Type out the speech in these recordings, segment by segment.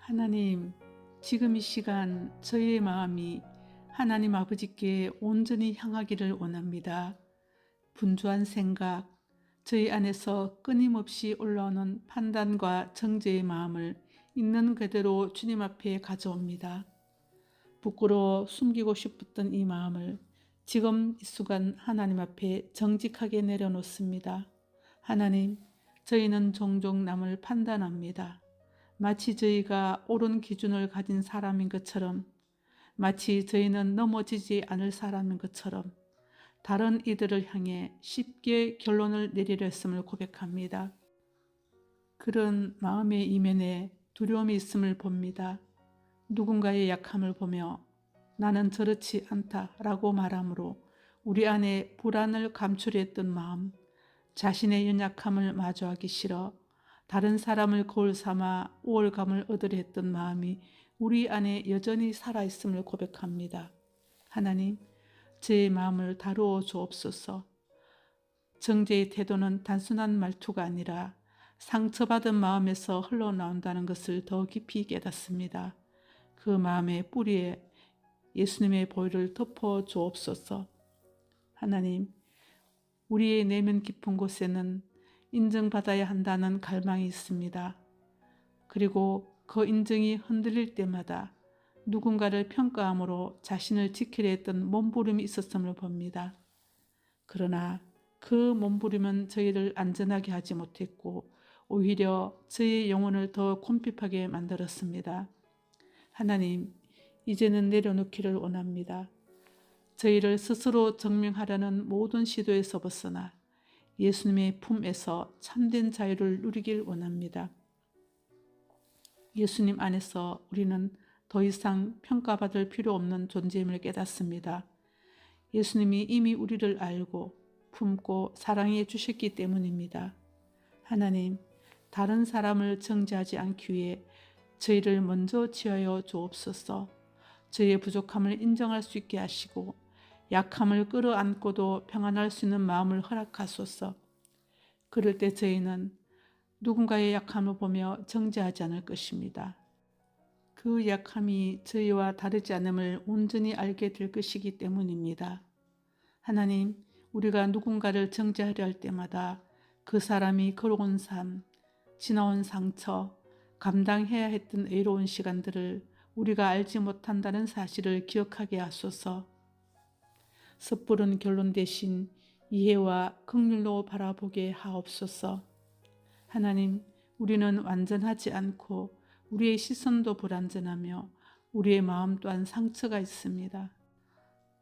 하나님, 지금 이 시간 저희의 마음이 하나님 아버지께 온전히 향하기를 원합니다. 분주한 생각, 저희 안에서 끊임없이 올라오는 판단과 정죄의 마음을 있는 그대로 주님 앞에 가져옵니다. 부끄러워 숨기고 싶었던 이 마음을 지금 이 순간 하나님 앞에 정직하게 내려놓습니다. 하나님, 저희는 종종 남을 판단합니다. 마치 저희가 옳은 기준을 가진 사람인 것처럼, 마치 저희는 넘어지지 않을 사람인 것처럼 다른 이들을 향해 쉽게 결론을 내리려 했음을 고백합니다. 그런 마음의 이면에 두려움이 있음을 봅니다. 누군가의 약함을 보며 나는 저렇지 않다라고 말함으로 우리 안에 불안을 감추려했던 마음, 자신의 연약함을 마주하기 싫어 다른 사람을 거울 삼아 우월감을 얻으려 했던 마음이 우리 안에 여전히 살아있음을 고백합니다. 하나님, 제 마음을 다루어 주옵소서. 정죄의 태도는 단순한 말투가 아니라 상처받은 마음에서 흘러나온다는 것을 더 깊이 깨닫습니다. 그 마음의 뿌리에 예수님의 보혈을 덮어 주옵소서. 하나님, 우리의 내면 깊은 곳에는 인정받아야 한다는 갈망이 있습니다. 그리고 그 인정이 흔들릴 때마다 누군가를 평가함으로 자신을 지키려 했던 몸부림이 있었음을 봅니다. 그러나 그 몸부림은 저희를 안전하게 하지 못했고 오히려 저희의 영혼을 더 곰핍하게 만들었습니다. 하나님, 이제는 내려놓기를 원합니다. 저희를 스스로 증명하려는 모든 시도에서 벗어나 예수님의 품에서 참된 자유를 누리길 원합니다. 예수님 안에서 우리는 더 이상 평가받을 필요 없는 존재임을 깨닫습니다. 예수님이 이미 우리를 알고 품고 사랑해 주셨기 때문입니다. 하나님, 다른 사람을 정죄하지 않기 위해 저희를 먼저 지하여 주옵소서. 저희의 부족함을 인정할 수 있게 하시고 약함을 끌어안고도 평안할 수 있는 마음을 허락하소서. 그럴 때 저희는 누군가의 약함을 보며 정죄하지 않을 것입니다. 그 약함이 저희와 다르지 않음을 온전히 알게 될 것이기 때문입니다. 하나님, 우리가 누군가를 정죄하려 할 때마다 그 사람이 걸어온 삶, 지나온 상처, 감당해야 했던 외로운 시간들을 우리가 알지 못한다는 사실을 기억하게 하소서. 섣부른 결론 대신 이해와 긍휼로 바라보게 하옵소서. 하나님, 우리는 완전하지 않고 우리의 시선도 불완전하며 우리의 마음 또한 상처가 있습니다.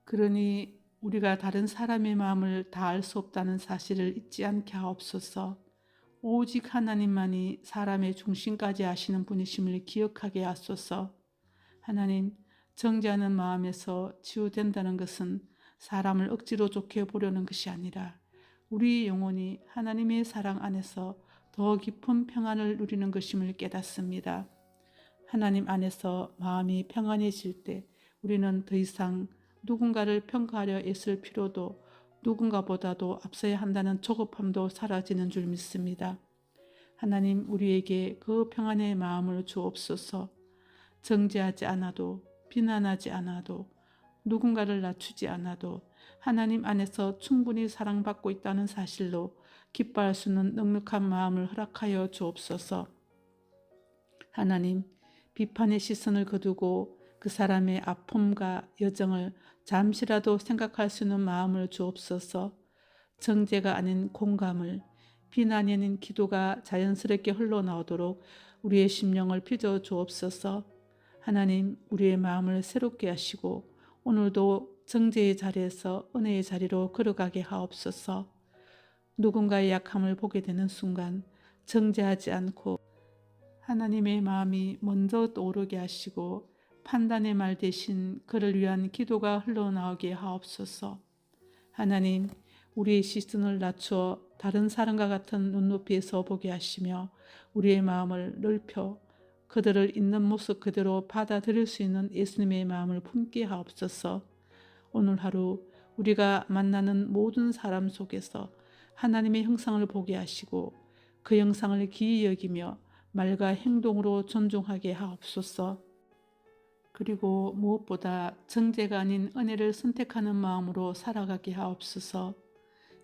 그러니 우리가 다른 사람의 마음을 다 알 수 없다는 사실을 잊지 않게 하옵소서. 오직 하나님만이 사람의 중심까지 아시는 분이심을 기억하게 하소서. 하나님, 정죄하는 마음에서 치유된다는 것은 사람을 억지로 좋게 보려는 것이 아니라 우리 영혼이 하나님의 사랑 안에서 더 깊은 평안을 누리는 것임을 깨닫습니다. 하나님 안에서 마음이 평안해질 때 우리는 더 이상 누군가를 평가하려 애쓸 필요도 누군가보다도 앞서야 한다는 조급함도 사라지는 줄 믿습니다. 하나님, 우리에게 그 평안의 마음을 주옵소서. 정죄하지 않아도, 비난하지 않아도, 누군가를 낮추지 않아도 하나님 안에서 충분히 사랑받고 있다는 사실로 기뻐할 수 있는 넉넉한 마음을 허락하여 주옵소서. 하나님, 비판의 시선을 거두고 그 사람의 아픔과 여정을 잠시라도 생각할 수 있는 마음을 주옵소서. 정죄가 아닌 공감을, 비난이 아닌 기도가 자연스럽게 흘러나오도록 우리의 심령을 빚어 주옵소서. 하나님, 우리의 마음을 새롭게 하시고 오늘도 정죄의 자리에서 은혜의 자리로 걸어가게 하옵소서. 누군가의 약함을 보게 되는 순간 정죄하지 않고 하나님의 마음이 먼저 떠오르게 하시고 판단의 말 대신 그를 위한 기도가 흘러나오게 하옵소서. 하나님, 우리의 시선을 낮추어 다른 사람과 같은 눈높이에서 보게 하시며 우리의 마음을 넓혀 그들을 있는 모습 그대로 받아들일 수 있는 예수님의 마음을 품게 하옵소서. 오늘 하루 우리가 만나는 모든 사람 속에서 하나님의 형상을 보게 하시고 그 형상을 기이 여기며 말과 행동으로 존중하게 하옵소서. 그리고 무엇보다 정죄가 아닌 은혜를 선택하는 마음으로 살아가게 하옵소서.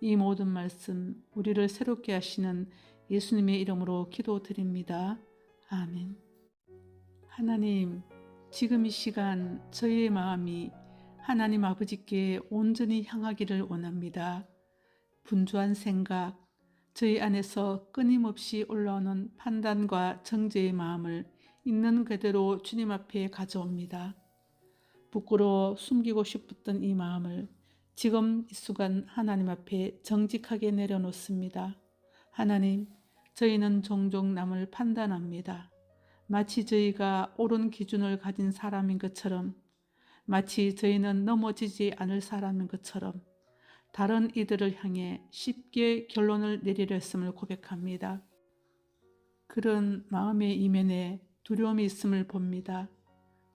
이 모든 말씀 우리를 새롭게 하시는 예수님의 이름으로 기도드립니다. 아멘. 하나님, 지금 이 시간 저희의 마음이 하나님 아버지께 온전히 향하기를 원합니다. 분주한 생각, 저희 안에서 끊임없이 올라오는 판단과 정죄의 마음을 있는 그대로 주님 앞에 가져옵니다. 부끄러워 숨기고 싶었던 이 마음을 지금 이 순간 하나님 앞에 정직하게 내려놓습니다. 하나님, 저희는 종종 남을 판단합니다. 마치 저희가 옳은 기준을 가진 사람인 것처럼, 마치 저희는 넘어지지 않을 사람인 것처럼 다른 이들을 향해 쉽게 결론을 내리려 했음을 고백합니다. 그런 마음의 이면에 두려움이 있음을 봅니다.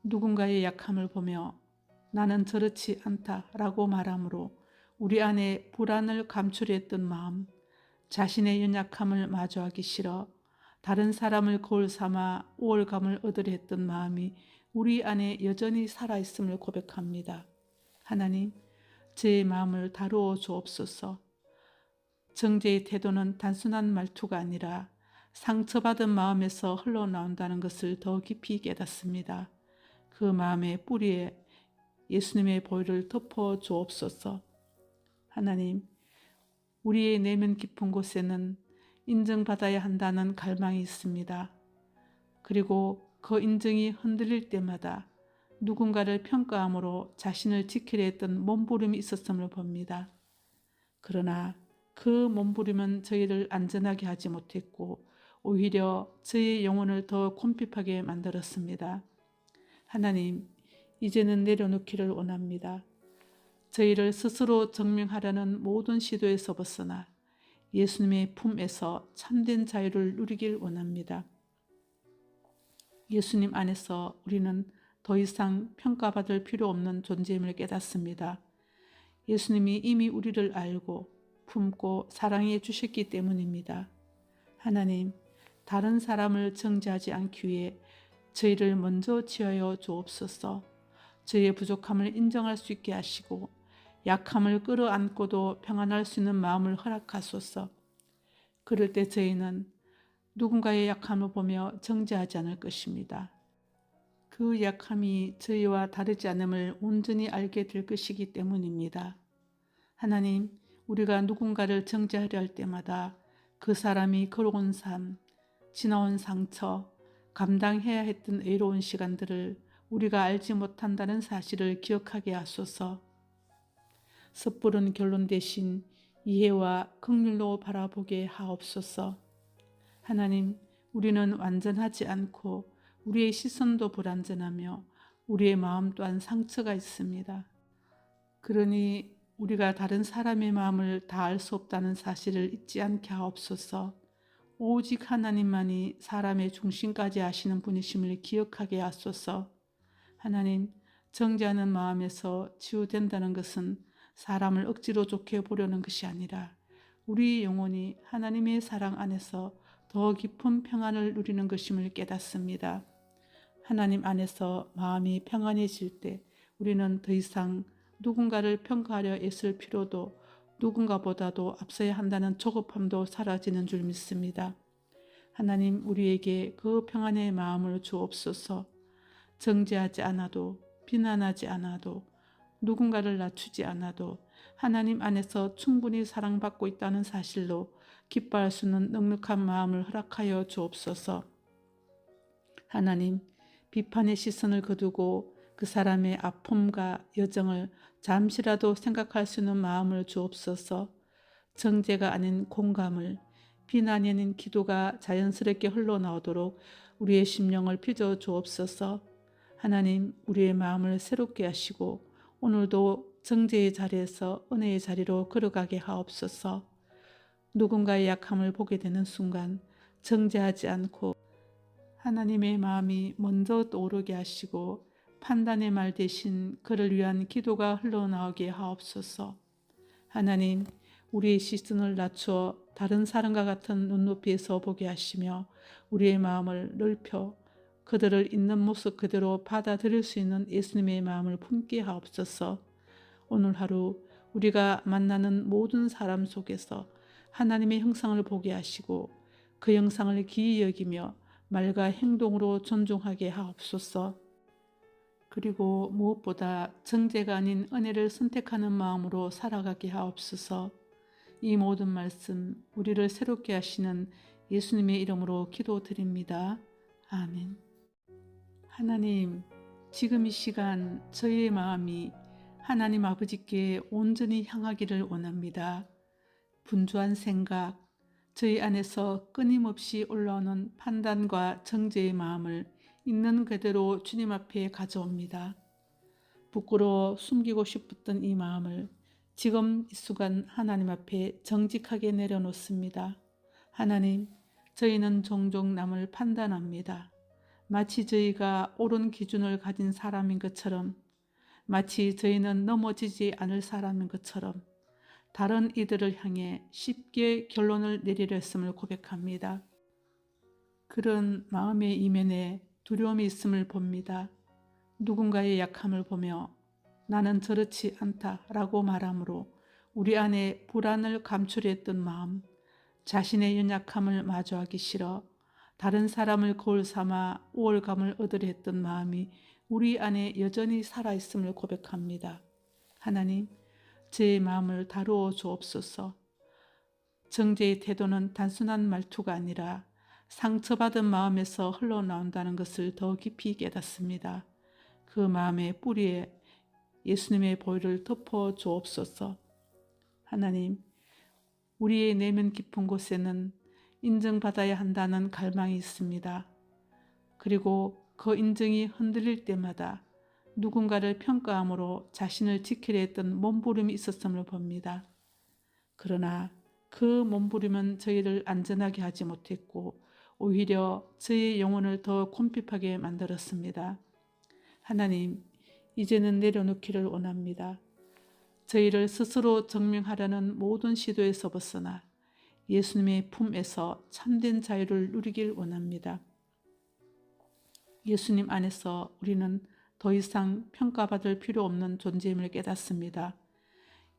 누군가의 약함을 보며 나는 저렇지 않다라고 말함으로 우리 안에 불안을 감추려했던 마음, 자신의 연약함을 마주하기 싫어 다른 사람을 거울 삼아 우월감을 얻으려 했던 마음이 우리 안에 여전히 살아있음을 고백합니다. 하나님, 제 마음을 다루어 주옵소서. 정죄의 태도는 단순한 말투가 아니라 상처받은 마음에서 흘러나온다는 것을 더 깊이 깨닫습니다. 그 마음의 뿌리에 예수님의 보혈을 덮어 주옵소서. 하나님, 우리의 내면 깊은 곳에는 인정받아야 한다는 갈망이 있습니다. 그리고 그 인정이 흔들릴 때마다 누군가를 평가함으로 자신을 지키려 했던 몸부림이 있었음을 봅니다. 그러나 그 몸부림은 저희를 안전하게 하지 못했고 오히려 저희의 영혼을 더 곰핍하게 만들었습니다. 하나님, 이제는 내려놓기를 원합니다. 저희를 스스로 증명하려는 모든 시도에서 벗어나 예수님의 품에서 참된 자유를 누리길 원합니다. 예수님 안에서 우리는 더 이상 평가받을 필요 없는 존재임을 깨닫습니다. 예수님이 이미 우리를 알고 품고 사랑해 주셨기 때문입니다. 하나님, 다른 사람을 정죄하지 않기 위해 저희를 먼저 지하여 주옵소서. 저희의 부족함을 인정할 수 있게 하시고 약함을 끌어안고도 평안할 수 있는 마음을 허락하소서. 그럴 때 저희는 누군가의 약함을 보며 정죄하지 않을 것입니다. 그 약함이 저희와 다르지 않음을 온전히 알게 될 것이기 때문입니다. 하나님, 우리가 누군가를 정죄하려 할 때마다 그 사람이 걸어온 삶, 지나온 상처, 감당해야 했던 애로운 시간들을 우리가 알지 못한다는 사실을 기억하게 하소서. 섣부른 결론 대신 이해와 긍휼로 바라보게 하옵소서. 하나님, 우리는 완전하지 않고 우리의 시선도 불완전하며 우리의 마음 또한 상처가 있습니다. 그러니 우리가 다른 사람의 마음을 다 알 수 없다는 사실을 잊지 않게 하옵소서. 오직 하나님만이 사람의 중심까지 아시는 분이심을 기억하게 하소서. 하나님, 정죄하는 마음에서 치유된다는 것은 사람을 억지로 좋게 보려는 것이 아니라 우리 영혼이 하나님의 사랑 안에서 더 깊은 평안을 누리는 것임을 깨닫습니다. 하나님 안에서 마음이 평안해질 때 우리는 더 이상 누군가를 평가하려 애쓸 필요도 누군가보다도 앞서야 한다는 조급함도 사라지는 줄 믿습니다. 하나님, 우리에게 그 평안의 마음을 주옵소서. 정죄하지 않아도 비난하지 않아도 누군가를 낮추지 않아도 하나님 안에서 충분히 사랑받고 있다는 사실로 기뻐할 수 있는 넉넉한 마음을 허락하여 주옵소서. 하나님, 비판의 시선을 거두고 그 사람의 아픔과 여정을 잠시라도 생각할 수 있는 마음을 주옵소서. 정죄가 아닌 공감을, 비난이 아닌 기도가 자연스럽게 흘러나오도록 우리의 심령을 빚어 주옵소서. 하나님, 우리의 마음을 새롭게 하시고 오늘도 정죄의 자리에서 은혜의 자리로 걸어가게 하옵소서. 누군가의 약함을 보게 되는 순간 정죄하지 않고 하나님의 마음이 먼저 떠오르게 하시고 판단의 말 대신 그를 위한 기도가 흘러나오게 하옵소서. 하나님, 우리의 시선을 낮추어 다른 사람과 같은 눈높이에서 보게 하시며 우리의 마음을 넓혀 그들을 있는 모습 그대로 받아들일 수 있는 예수님의 마음을 품게 하옵소서. 오늘 하루 우리가 만나는 모든 사람 속에서 하나님의 형상을 보게 하시고 그 형상을 기이 여기며 말과 행동으로 존중하게 하옵소서. 그리고 무엇보다 정죄가 아닌 은혜를 선택하는 마음으로 살아가게 하옵소서. 이 모든 말씀 우리를 새롭게 하시는 예수님의 이름으로 기도드립니다. 아멘. 하나님, 지금 이 시간 저의 마음이 하나님 아버지께 온전히 향하기를 원합니다. 분주한 생각, 저희 안에서 끊임없이 올라오는 판단과 정죄의 마음을 있는 그대로 주님 앞에 가져옵니다. 부끄러워 숨기고 싶었던 이 마음을 지금 이 순간 하나님 앞에 정직하게 내려놓습니다. 하나님, 저희는 종종 남을 판단합니다. 마치 저희가 옳은 기준을 가진 사람인 것처럼, 마치 저희는 넘어지지 않을 사람인 것처럼 다른 이들을 향해 쉽게 결론을 내리려 했음을 고백합니다. 그런 마음의 이면에 두려움이 있음을 봅니다. 누군가의 약함을 보며 나는 저렇지 않다라고 말함으로 우리 안에 불안을 감추려했던 마음, 자신의 연약함을 마주하기 싫어 다른 사람을 거울 삼아 우월감을 얻으려 했던 마음이 우리 안에 여전히 살아있음을 고백합니다. 하나님, 제 마음을 다루어 주옵소서. 정죄의 태도는 단순한 말투가 아니라 상처받은 마음에서 흘러나온다는 것을 더 깊이 깨닫습니다. 그 마음의 뿌리에 예수님의 보혈을 덮어 주옵소서. 하나님, 우리의 내면 깊은 곳에는 인정받아야 한다는 갈망이 있습니다. 그리고 그 인정이 흔들릴 때마다 누군가를 평가함으로 자신을 지키려 했던 몸부림이 있었음을 봅니다. 그러나 그 몸부림은 저희를 안전하게 하지 못했고 오히려 저의 영혼을 더 곰핍하게 만들었습니다. 하나님, 이제는 내려놓기를 원합니다. 저희를 스스로 증명하려는 모든 시도에서 벗어나 예수님의 품에서 참된 자유를 누리길 원합니다. 예수님 안에서 우리는 더 이상 평가받을 필요 없는 존재임을 깨닫습니다.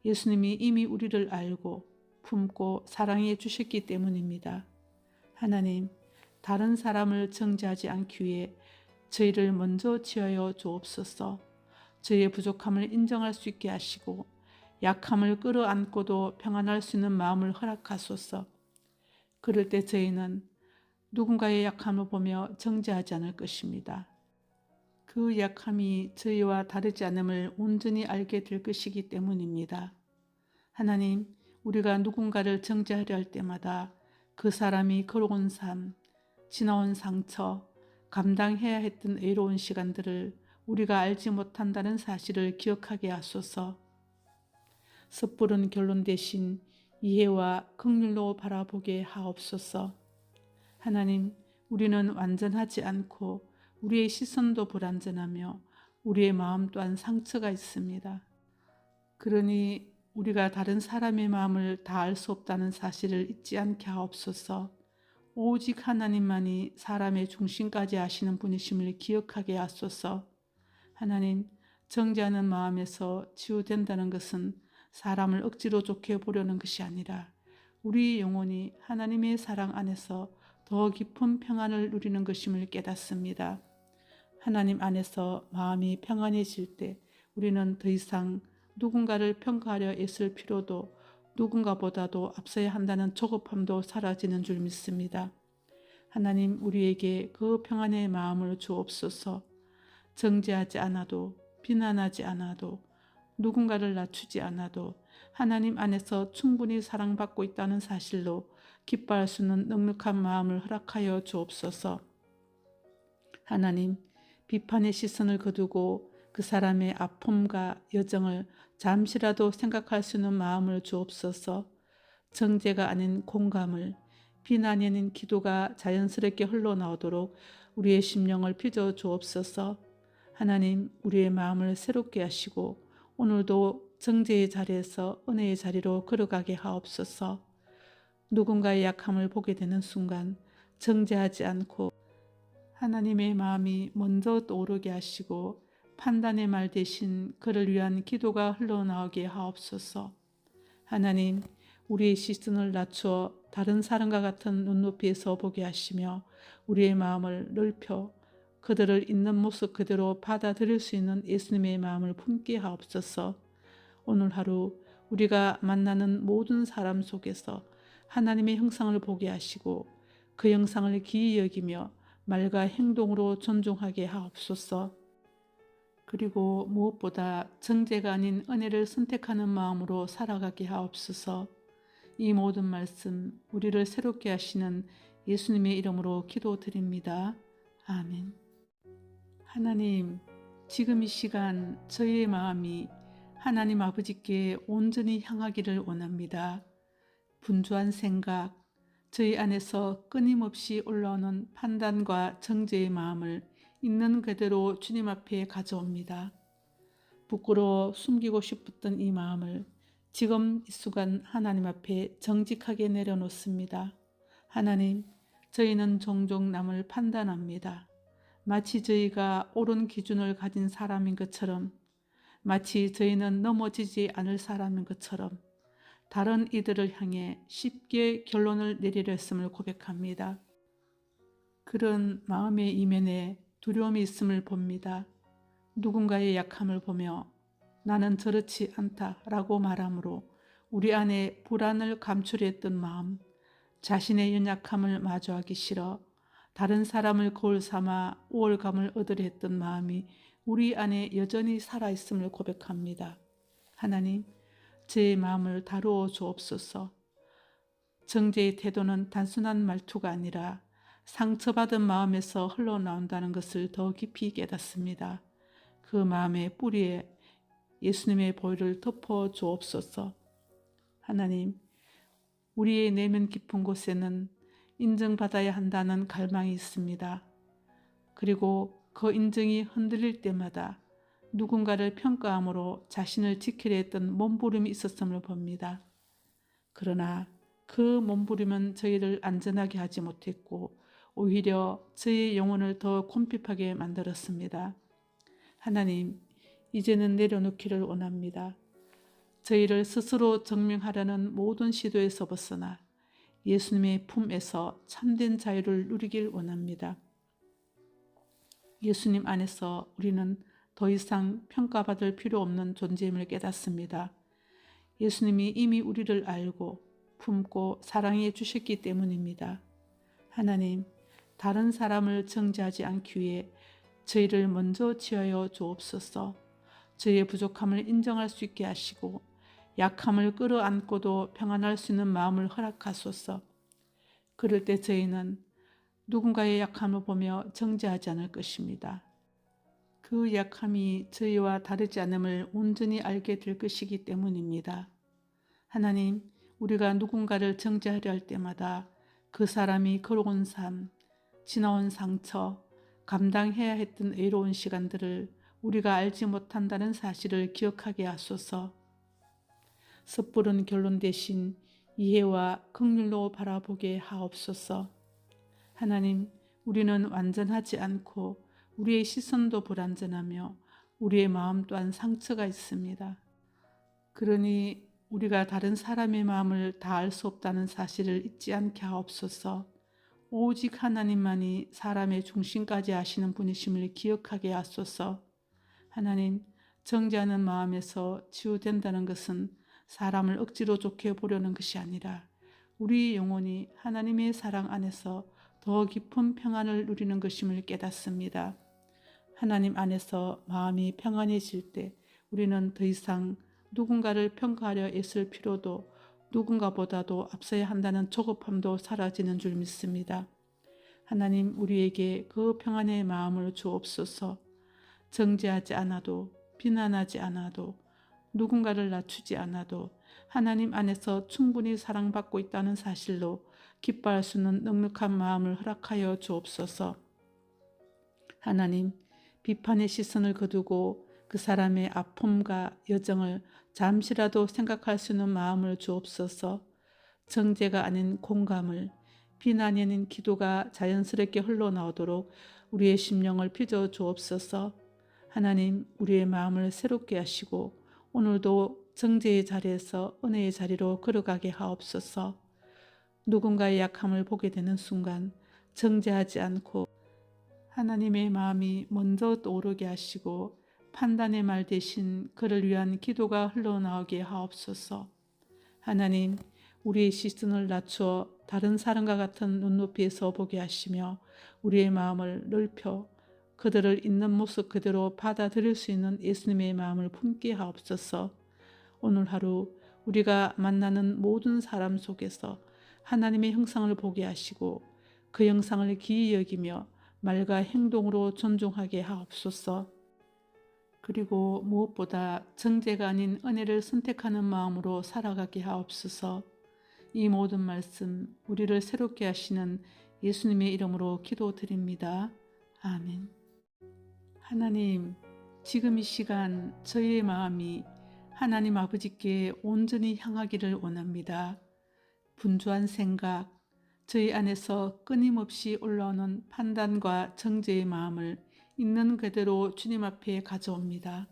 예수님이 이미 우리를 알고 품고 사랑해 주셨기 때문입니다. 하나님, 다른 사람을 정죄하지 않기 위해 저희를 먼저 지하여 주옵소서. 저희의 부족함을 인정할 수 있게 하시고 약함을 끌어안고도 평안할 수 있는 마음을 허락하소서. 그럴 때 저희는 누군가의 약함을 보며 정죄하지 않을 것입니다. 그 약함이 저희와 다르지 않음을 온전히 알게 될 것이기 때문입니다. 하나님, 우리가 누군가를 정죄하려 할 때마다 그 사람이 걸어온 삶, 지나온 상처, 감당해야 했던 외로운 시간들을 우리가 알지 못한다는 사실을 기억하게 하소서. 섣부른 결론 대신 이해와 긍휼로 바라보게 하옵소서. 하나님, 우리는 완전하지 않고 우리의 시선도 불완전하며 우리의 마음 또한 상처가 있습니다. 그러니 우리가 다른 사람의 마음을 다 알 수 없다는 사실을 잊지 않게 하옵소서. 오직 하나님만이 사람의 중심까지 아시는 분이심을 기억하게 하소서. 하나님, 정죄하는 마음에서 치유된다는 것은 사람을 억지로 좋게 보려는 것이 아니라 우리 영혼이 하나님의 사랑 안에서 더 깊은 평안을 누리는 것임을 깨닫습니다. 하나님 안에서 마음이 평안해질 때 우리는 더 이상 누군가를 평가하려 애쓸 필요도 누군가보다도 앞서야 한다는 조급함도 사라지는 줄 믿습니다. 하나님, 우리에게 그 평안의 마음을 주옵소서. 정죄하지 않아도, 비난하지 않아도, 누군가를 낮추지 않아도 하나님 안에서 충분히 사랑받고 있다는 사실로 기뻐할 수 있는 넉넉한 마음을 허락하여 주옵소서. 하나님, 비판의 시선을 거두고 그 사람의 아픔과 여정을 잠시라도 생각할 수 있는 마음을 주옵소서. 정죄가 아닌 공감을, 비난이 아닌 기도가 자연스럽게 흘러나오도록 우리의 심령을 빚어 주옵소서. 하나님, 우리의 마음을 새롭게 하시고 오늘도 정죄의 자리에서 은혜의 자리로 걸어가게 하옵소서. 누군가의 약함을 보게 되는 순간 정죄하지 않고 하나님의 마음이 먼저 떠오르게 하시고 판단의 말 대신 그를 위한 기도가 흘러나오게 하옵소서. 하나님, 우리의 시선을 낮추어 다른 사람과 같은 눈높이에서 보게 하시며 우리의 마음을 넓혀 그들을 있는 모습 그대로 받아들일 수 있는 예수님의 마음을 품게 하옵소서. 오늘 하루 우리가 만나는 모든 사람 속에서 하나님의 형상을 보게 하시고 그 형상을 기이 여기며 말과 행동으로 존중하게 하옵소서. 그리고 무엇보다 정죄가 아닌 은혜를 선택하는 마음으로 살아가게 하옵소서. 이 모든 말씀 우리를 새롭게 하시는 예수님의 이름으로 기도드립니다. 아멘. 하나님, 지금 이 시간 저희의 마음이 하나님 아버지께 온전히 향하기를 원합니다. 분주한 생각, 저희 안에서 끊임없이 올라오는 판단과 정죄의 마음을 있는 그대로 주님 앞에 가져옵니다. 부끄러워 숨기고 싶었던 이 마음을 지금 이 순간 하나님 앞에 정직하게 내려놓습니다. 하나님, 저희는 종종 남을 판단합니다. 마치 저희가 옳은 기준을 가진 사람인 것처럼, 마치 저희는 넘어지지 않을 사람인 것처럼 다른 이들을 향해 쉽게 결론을 내리려 했음을 고백합니다. 그런 마음의 이면에 두려움이 있음을 봅니다. 누군가의 약함을 보며 나는 저렇지 않다라고 말함으로 우리 안에 불안을 감추려했던 마음, 자신의 연약함을 마주하기 싫어 다른 사람을 거울 삼아 우월감을 얻으려 했던 마음이 우리 안에 여전히 살아있음을 고백합니다. 하나님, 제 마음을 다루어 주옵소서. 정죄의 태도는 단순한 말투가 아니라 상처받은 마음에서 흘러나온다는 것을 더 깊이 깨닫습니다. 그 마음의 뿌리에 예수님의 보혈을 덮어 주옵소서. 하나님, 우리의 내면 깊은 곳에는 인정받아야 한다는 갈망이 있습니다. 그리고 그 인정이 흔들릴 때마다 누군가를 평가함으로 자신을 지키려 했던 몸부림이 있었음을 봅니다. 그러나 그 몸부림은 저희를 안전하게 하지 못했고 오히려 저희의 영혼을 더 곰핍하게 만들었습니다. 하나님, 이제는 내려놓기를 원합니다. 저희를 스스로 증명하려는 모든 시도에서 벗어나 예수님의 품에서 참된 자유를 누리길 원합니다. 예수님 안에서 우리는 더 이상 평가받을 필요 없는 존재임을 깨닫습니다. 예수님이 이미 우리를 알고 품고 사랑해 주셨기 때문입니다. 하나님, 다른 사람을 정죄하지 않기 위해 저희를 먼저 지하여 주옵소서. 저희의 부족함을 인정할 수 있게 하시고 약함을 끌어안고도 평안할 수 있는 마음을 허락하소서. 그럴 때 저희는 누군가의 약함을 보며 정죄하지 않을 것입니다. 그 약함이 저희와 다르지 않음을 온전히 알게 될 것이기 때문입니다. 하나님, 우리가 누군가를 정죄하려 할 때마다 그 사람이 걸어온 삶, 지나온 상처, 감당해야 했던 외로운 시간들을 우리가 알지 못한다는 사실을 기억하게 하소서. 섣부른 결론 대신 이해와 긍휼로 바라보게 하옵소서. 하나님, 우리는 완전하지 않고 우리의 시선도 불완전하며 우리의 마음 또한 상처가 있습니다. 그러니 우리가 다른 사람의 마음을 다 알 수 없다는 사실을 잊지 않게 하옵소서. 오직 하나님만이 사람의 중심까지 아시는 분이심을 기억하게 하소서. 하나님, 정죄하는 마음에서 치유된다는 것은 사람을 억지로 좋게 보려는 것이 아니라 우리 영혼이 하나님의 사랑 안에서 더 깊은 평안을 누리는 것임을 깨닫습니다. 하나님 안에서 마음이 평안해질 때 우리는 더 이상 누군가를 평가하려 애쓸 필요도 누군가보다도 앞서야 한다는 조급함도 사라지는 줄 믿습니다. 하나님, 우리에게 그 평안의 마음을 주옵소서. 정죄하지 않아도 비난하지 않아도 누군가를 낮추지 않아도 하나님 안에서 충분히 사랑받고 있다는 사실로 기뻐할 수 있는 넉넉한 마음을 허락하여 주옵소서. 하나님, 비판의 시선을 거두고 그 사람의 아픔과 여정을 잠시라도 생각할 수 있는 마음을 주옵소서. 정죄가 아닌 공감을, 비난이 아닌 기도가 자연스럽게 흘러나오도록 우리의 심령을 빚어 주옵소서. 하나님, 우리의 마음을 새롭게 하시고 오늘도 정죄의 자리에서 은혜의 자리로 걸어가게 하옵소서. 누군가의 약함을 보게 되는 순간 정죄하지 않고 하나님의 마음이 먼저 떠오르게 하시고 판단의 말 대신 그를 위한 기도가 흘러나오게 하옵소서. 하나님, 우리의 시선을 낮추어 다른 사람과 같은 눈높이에서 보게 하시며 우리의 마음을 넓혀 그들을 있는 모습 그대로 받아들일 수 있는 예수님의 마음을 품게 하옵소서. 오늘 하루 우리가 만나는 모든 사람 속에서 하나님의 형상을 보게 하시고 그 형상을 기이 여기며 말과 행동으로 존중하게 하옵소서. 그리고 무엇보다 정죄가 아닌 은혜를 선택하는 마음으로 살아가게 하옵소서. 이 모든 말씀 우리를 새롭게 하시는 예수님의 이름으로 기도드립니다. 아멘. 하나님, 지금 이 시간 저희의 마음이 하나님 아버지께 온전히 향하기를 원합니다. 분주한 생각, 저희 안에서 끊임없이 올라오는 판단과 정죄의 마음을 있는 그대로 주님 앞에 가져옵니다.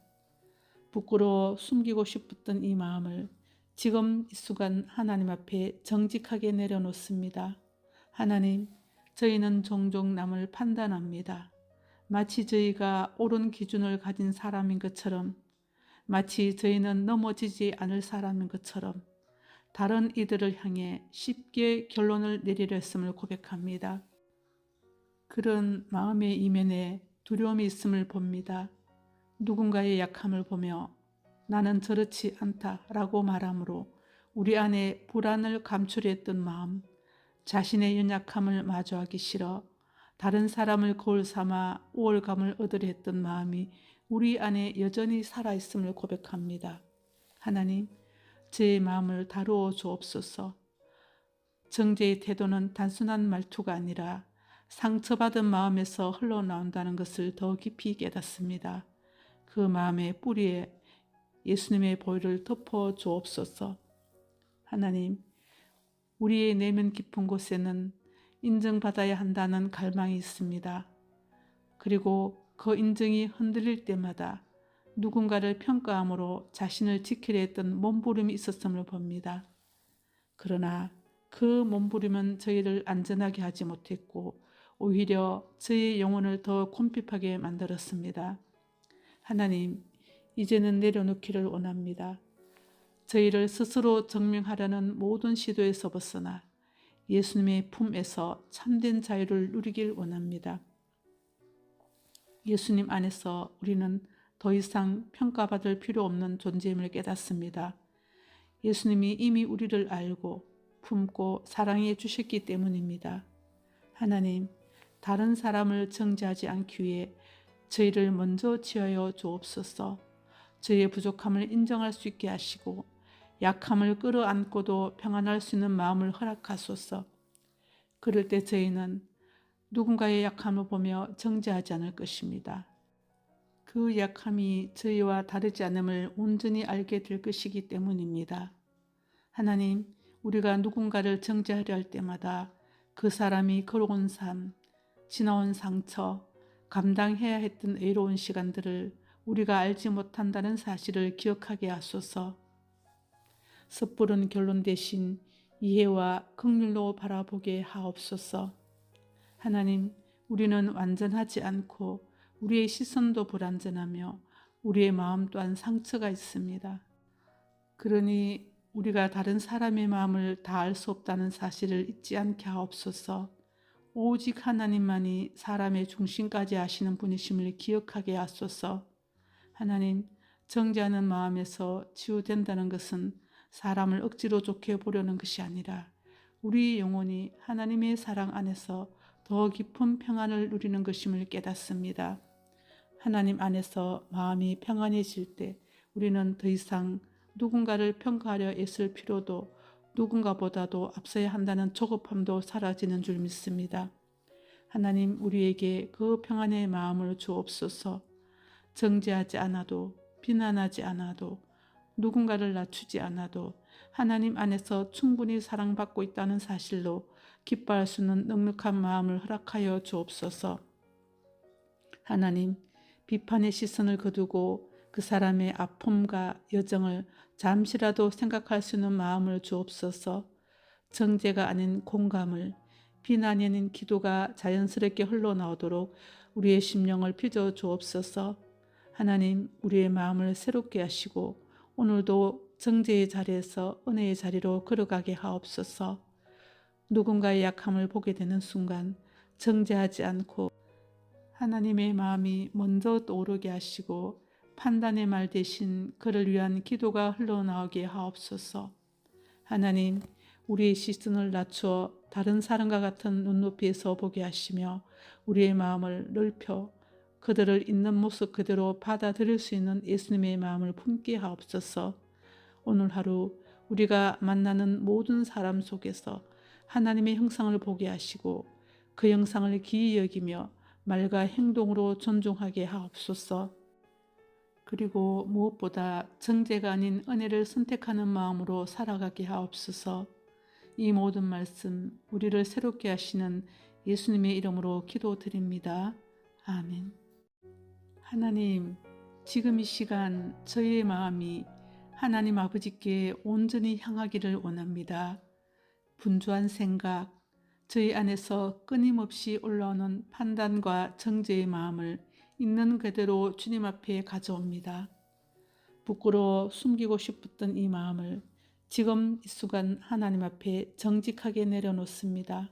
부끄러워 숨기고 싶었던 이 마음을 지금 이 순간 하나님 앞에 정직하게 내려놓습니다. 하나님, 저희는 종종 남을 판단합니다. 마치 저희가 옳은 기준을 가진 사람인 것처럼, 마치 저희는 넘어지지 않을 사람인 것처럼 다른 이들을 향해 쉽게 결론을 내리려 했음을 고백합니다. 그런 마음의 이면에 두려움이 있음을 봅니다. 누군가의 약함을 보며 나는 저렇지 않다라고 말함으로 우리 안에 불안을 감추려했던 마음, 자신의 연약함을 마주하기 싫어 다른 사람을 거울 삼아 우월감을 얻으려 했던 마음이 우리 안에 여전히 살아있음을 고백합니다. 하나님, 제 마음을 다루어 주옵소서. 정죄의 태도는 단순한 말투가 아니라 상처받은 마음에서 흘러나온다는 것을 더 깊이 깨닫습니다. 그 마음의 뿌리에 예수님의 보혈을 덮어 주옵소서. 하나님, 우리의 내면 깊은 곳에는 인정받아야 한다는 갈망이 있습니다. 그리고 그 인정이 흔들릴 때마다 누군가를 평가함으로 자신을 지키려 했던 몸부림이 있었음을 봅니다. 그러나 그 몸부림은 저희를 안전하게 하지 못했고 오히려 저희의 영혼을 더 곰핍하게 만들었습니다. 하나님, 이제는 내려놓기를 원합니다. 저희를 스스로 증명하려는 모든 시도에서 벗어나 예수님의 품에서 참된 자유를 누리길 원합니다. 예수님 안에서 우리는 더 이상 평가받을 필요 없는 존재임을 깨닫습니다. 예수님이 이미 우리를 알고 품고 사랑해 주셨기 때문입니다. 하나님, 다른 사람을 정죄하지 않기 위해 저희를 먼저 지하여 주옵소서. 저희의 부족함을 인정할 수 있게 하시고 약함을 끌어안고도 평안할 수 있는 마음을 허락하소서. 그럴 때 저희는 누군가의 약함을 보며 정죄하지 않을 것입니다. 그 약함이 저희와 다르지 않음을 온전히 알게 될 것이기 때문입니다. 하나님, 우리가 누군가를 정죄하려 할 때마다 그 사람이 걸어온 삶, 지나온 상처, 감당해야 했던 외로운 시간들을 우리가 알지 못한다는 사실을 기억하게 하소서. 섣부른 결론 대신 이해와 긍휼로 바라보게 하옵소서. 하나님, 우리는 완전하지 않고 우리의 시선도 불완전하며 우리의 마음 또한 상처가 있습니다. 그러니 우리가 다른 사람의 마음을 다 알 수 없다는 사실을 잊지 않게 하옵소서. 오직 하나님만이 사람의 중심까지 아시는 분이심을 기억하게 하소서. 하나님, 정죄하는 마음에서 치유된다는 것은 사람을 억지로 좋게 보려는 것이 아니라 우리 영혼이 하나님의 사랑 안에서 더 깊은 평안을 누리는 것임을 깨닫습니다. 하나님 안에서 마음이 평안해질 때 우리는 더 이상 누군가를 평가하려 애쓸 필요도 누군가보다도 앞서야 한다는 조급함도 사라지는 줄 믿습니다. 하나님, 우리에게 그 평안의 마음을 주옵소서. 정죄하지 않아도 비난하지 않아도 누군가를 낮추지 않아도 하나님 안에서 충분히 사랑받고 있다는 사실로 기뻐할 수 있는 넉넉한 마음을 허락하여 주옵소서. 하나님, 비판의 시선을 거두고 그 사람의 아픔과 여정을 잠시라도 생각할 수 있는 마음을 주옵소서. 정죄가 아닌 공감을, 비난이 아닌 기도가 자연스럽게 흘러나오도록 우리의 심령을 빚어 주옵소서. 하나님, 우리의 마음을 새롭게 하시고 오늘도 정죄의 자리에서 은혜의 자리로 걸어가게 하옵소서. 누군가의 약함을 보게 되는 순간 정죄하지 않고 하나님의 마음이 먼저 떠오르게 하시고 판단의 말 대신 그를 위한 기도가 흘러나오게 하옵소서. 하나님, 우리의 시선을 낮추어 다른 사람과 같은 눈높이에서 보게 하시며 우리의 마음을 넓혀 그들을 있는 모습 그대로 받아들일 수 있는 예수님의 마음을 품게 하옵소서. 오늘 하루 우리가 만나는 모든 사람 속에서 하나님의 형상을 보게 하시고 그 형상을 기이 여기며 말과 행동으로 존중하게 하옵소서. 그리고 무엇보다 정죄가 아닌 은혜를 선택하는 마음으로 살아가게 하옵소서. 이 모든 말씀 우리를 새롭게 하시는 예수님의 이름으로 기도드립니다. 아멘. 하나님, 지금 이 시간 저희의 마음이 하나님 아버지께 온전히 향하기를 원합니다. 분주한 생각, 저희 안에서 끊임없이 올라오는 판단과 정죄의 마음을 있는 그대로 주님 앞에 가져옵니다. 부끄러워 숨기고 싶었던 이 마음을 지금 이 순간 하나님 앞에 정직하게 내려놓습니다.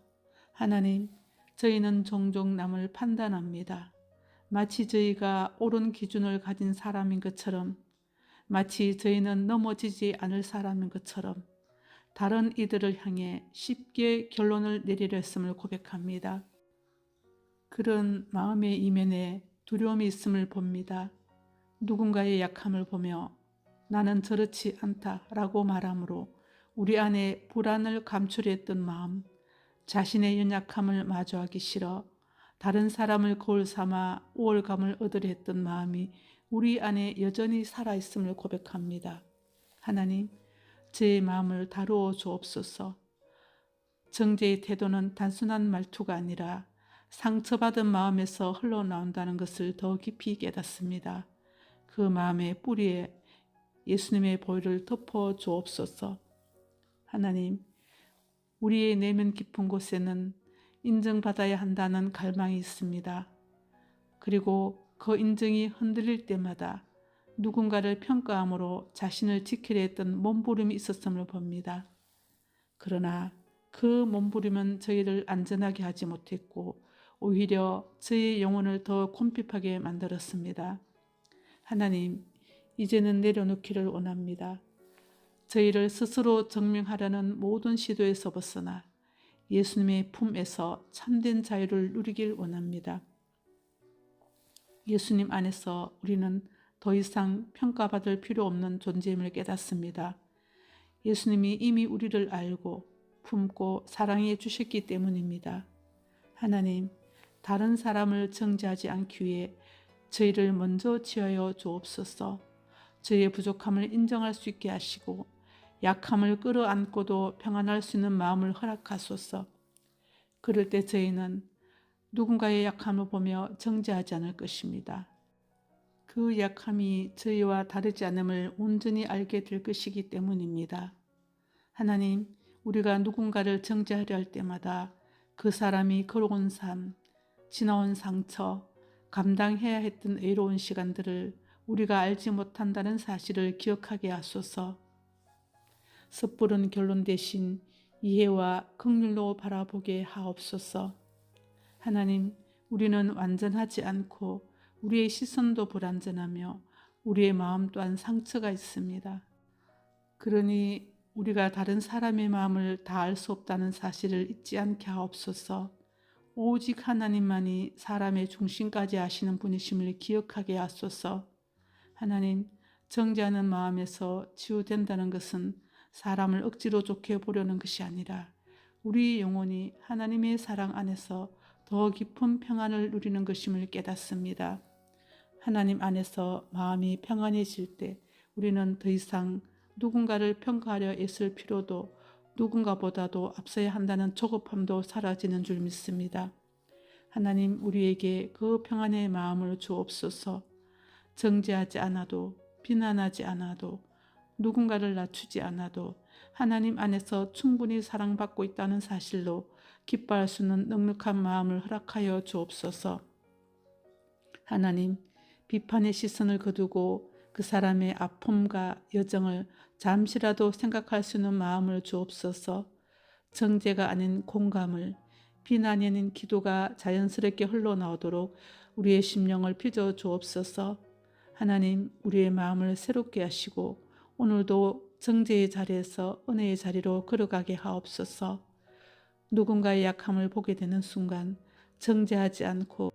하나님, 저희는 종종 남을 판단합니다. 마치 저희가 옳은 기준을 가진 사람인 것처럼, 마치 저희는 넘어지지 않을 사람인 것처럼 다른 이들을 향해 쉽게 결론을 내리려 했음을 고백합니다. 그런 마음의 이면에 두려움이 있음을 봅니다. 누군가의 약함을 보며 나는 저렇지 않다라고 말함으로 우리 안에 불안을 감추려했던 마음, 자신의 연약함을 마주하기 싫어 다른 사람을 거울 삼아 우월감을 얻으려 했던 마음이 우리 안에 여전히 살아있음을 고백합니다. 하나님, 제 마음을 다루어 주옵소서. 정죄의 태도는 단순한 말투가 아니라 상처받은 마음에서 흘러나온다는 것을 더 깊이 깨닫습니다. 그 마음의 뿌리에 예수님의 보혈을 덮어 주옵소서. 하나님, 우리의 내면 깊은 곳에는 인정받아야 한다는 갈망이 있습니다. 그리고 그 인정이 흔들릴 때마다 누군가를 평가함으로 자신을 지키려 했던 몸부림이 있었음을 봅니다. 그러나 그 몸부림은 저희를 안전하게 하지 못했고 오히려 저희의 영혼을 더 곰핍하게 만들었습니다. 하나님, 이제는 내려놓기를 원합니다. 저희를 스스로 증명하려는 모든 시도에서 벗어나 예수님의 품에서 참된 자유를 누리길 원합니다. 예수님 안에서 우리는 더 이상 평가받을 필요 없는 존재임을 깨닫습니다. 예수님이 이미 우리를 알고 품고 사랑해 주셨기 때문입니다. 하나님, 다른 사람을 정죄하지 않기 위해 저희를 먼저 지하여 주옵소서. 저희의 부족함을 인정할 수 있게 하시고 약함을 끌어안고도 평안할 수 있는 마음을 허락하소서. 그럴 때 저희는 누군가의 약함을 보며 정죄하지 않을 것입니다. 그 약함이 저희와 다르지 않음을 온전히 알게 될 것이기 때문입니다. 하나님, 우리가 누군가를 정죄하려 할 때마다 그 사람이 걸어온 삶, 지나온 상처, 감당해야 했던 애로운 시간들을 우리가 알지 못한다는 사실을 기억하게 하소서. 섣부른 결론 대신 이해와 긍휼로 바라보게 하옵소서. 하나님, 우리는 완전하지 않고 우리의 시선도 불완전하며 우리의 마음 또한 상처가 있습니다. 그러니 우리가 다른 사람의 마음을 다 알 수 없다는 사실을 잊지 않게 하옵소서. 오직 하나님만이 사람의 중심까지 아시는 분이심을 기억하게 하소서. 하나님, 정죄하는 마음에서 치유된다는 것은 사람을 억지로 좋게 보려는 것이 아니라 우리 영혼이 하나님의 사랑 안에서 더 깊은 평안을 누리는 것임을 깨닫습니다. 하나님 안에서 마음이 평안해질 때 우리는 더 이상 누군가를 평가하려 애쓸 필요도 누군가보다도 앞서야 한다는 조급함도 사라지는 줄 믿습니다. 하나님, 우리에게 그 평안의 마음을 주옵소서. 정죄하지 않아도, 비난하지 않아도, 누군가를 낮추지 않아도 하나님 안에서 충분히 사랑받고 있다는 사실로 기뻐할 수 있는 넉넉한 마음을 허락하여 주옵소서. 하나님, 비판의 시선을 거두고 그 사람의 아픔과 여정을 잠시라도 생각할 수 있는 마음을 주옵소서. 정죄가 아닌 공감을, 비난이 아닌 기도가 자연스럽게 흘러나오도록 우리의 심령을 빚어 주옵소서. 하나님, 우리의 마음을 새롭게 하시고 오늘도 정죄의 자리에서 은혜의 자리로 걸어가게 하옵소서. 누군가의 약함을 보게 되는 순간 정죄하지 않고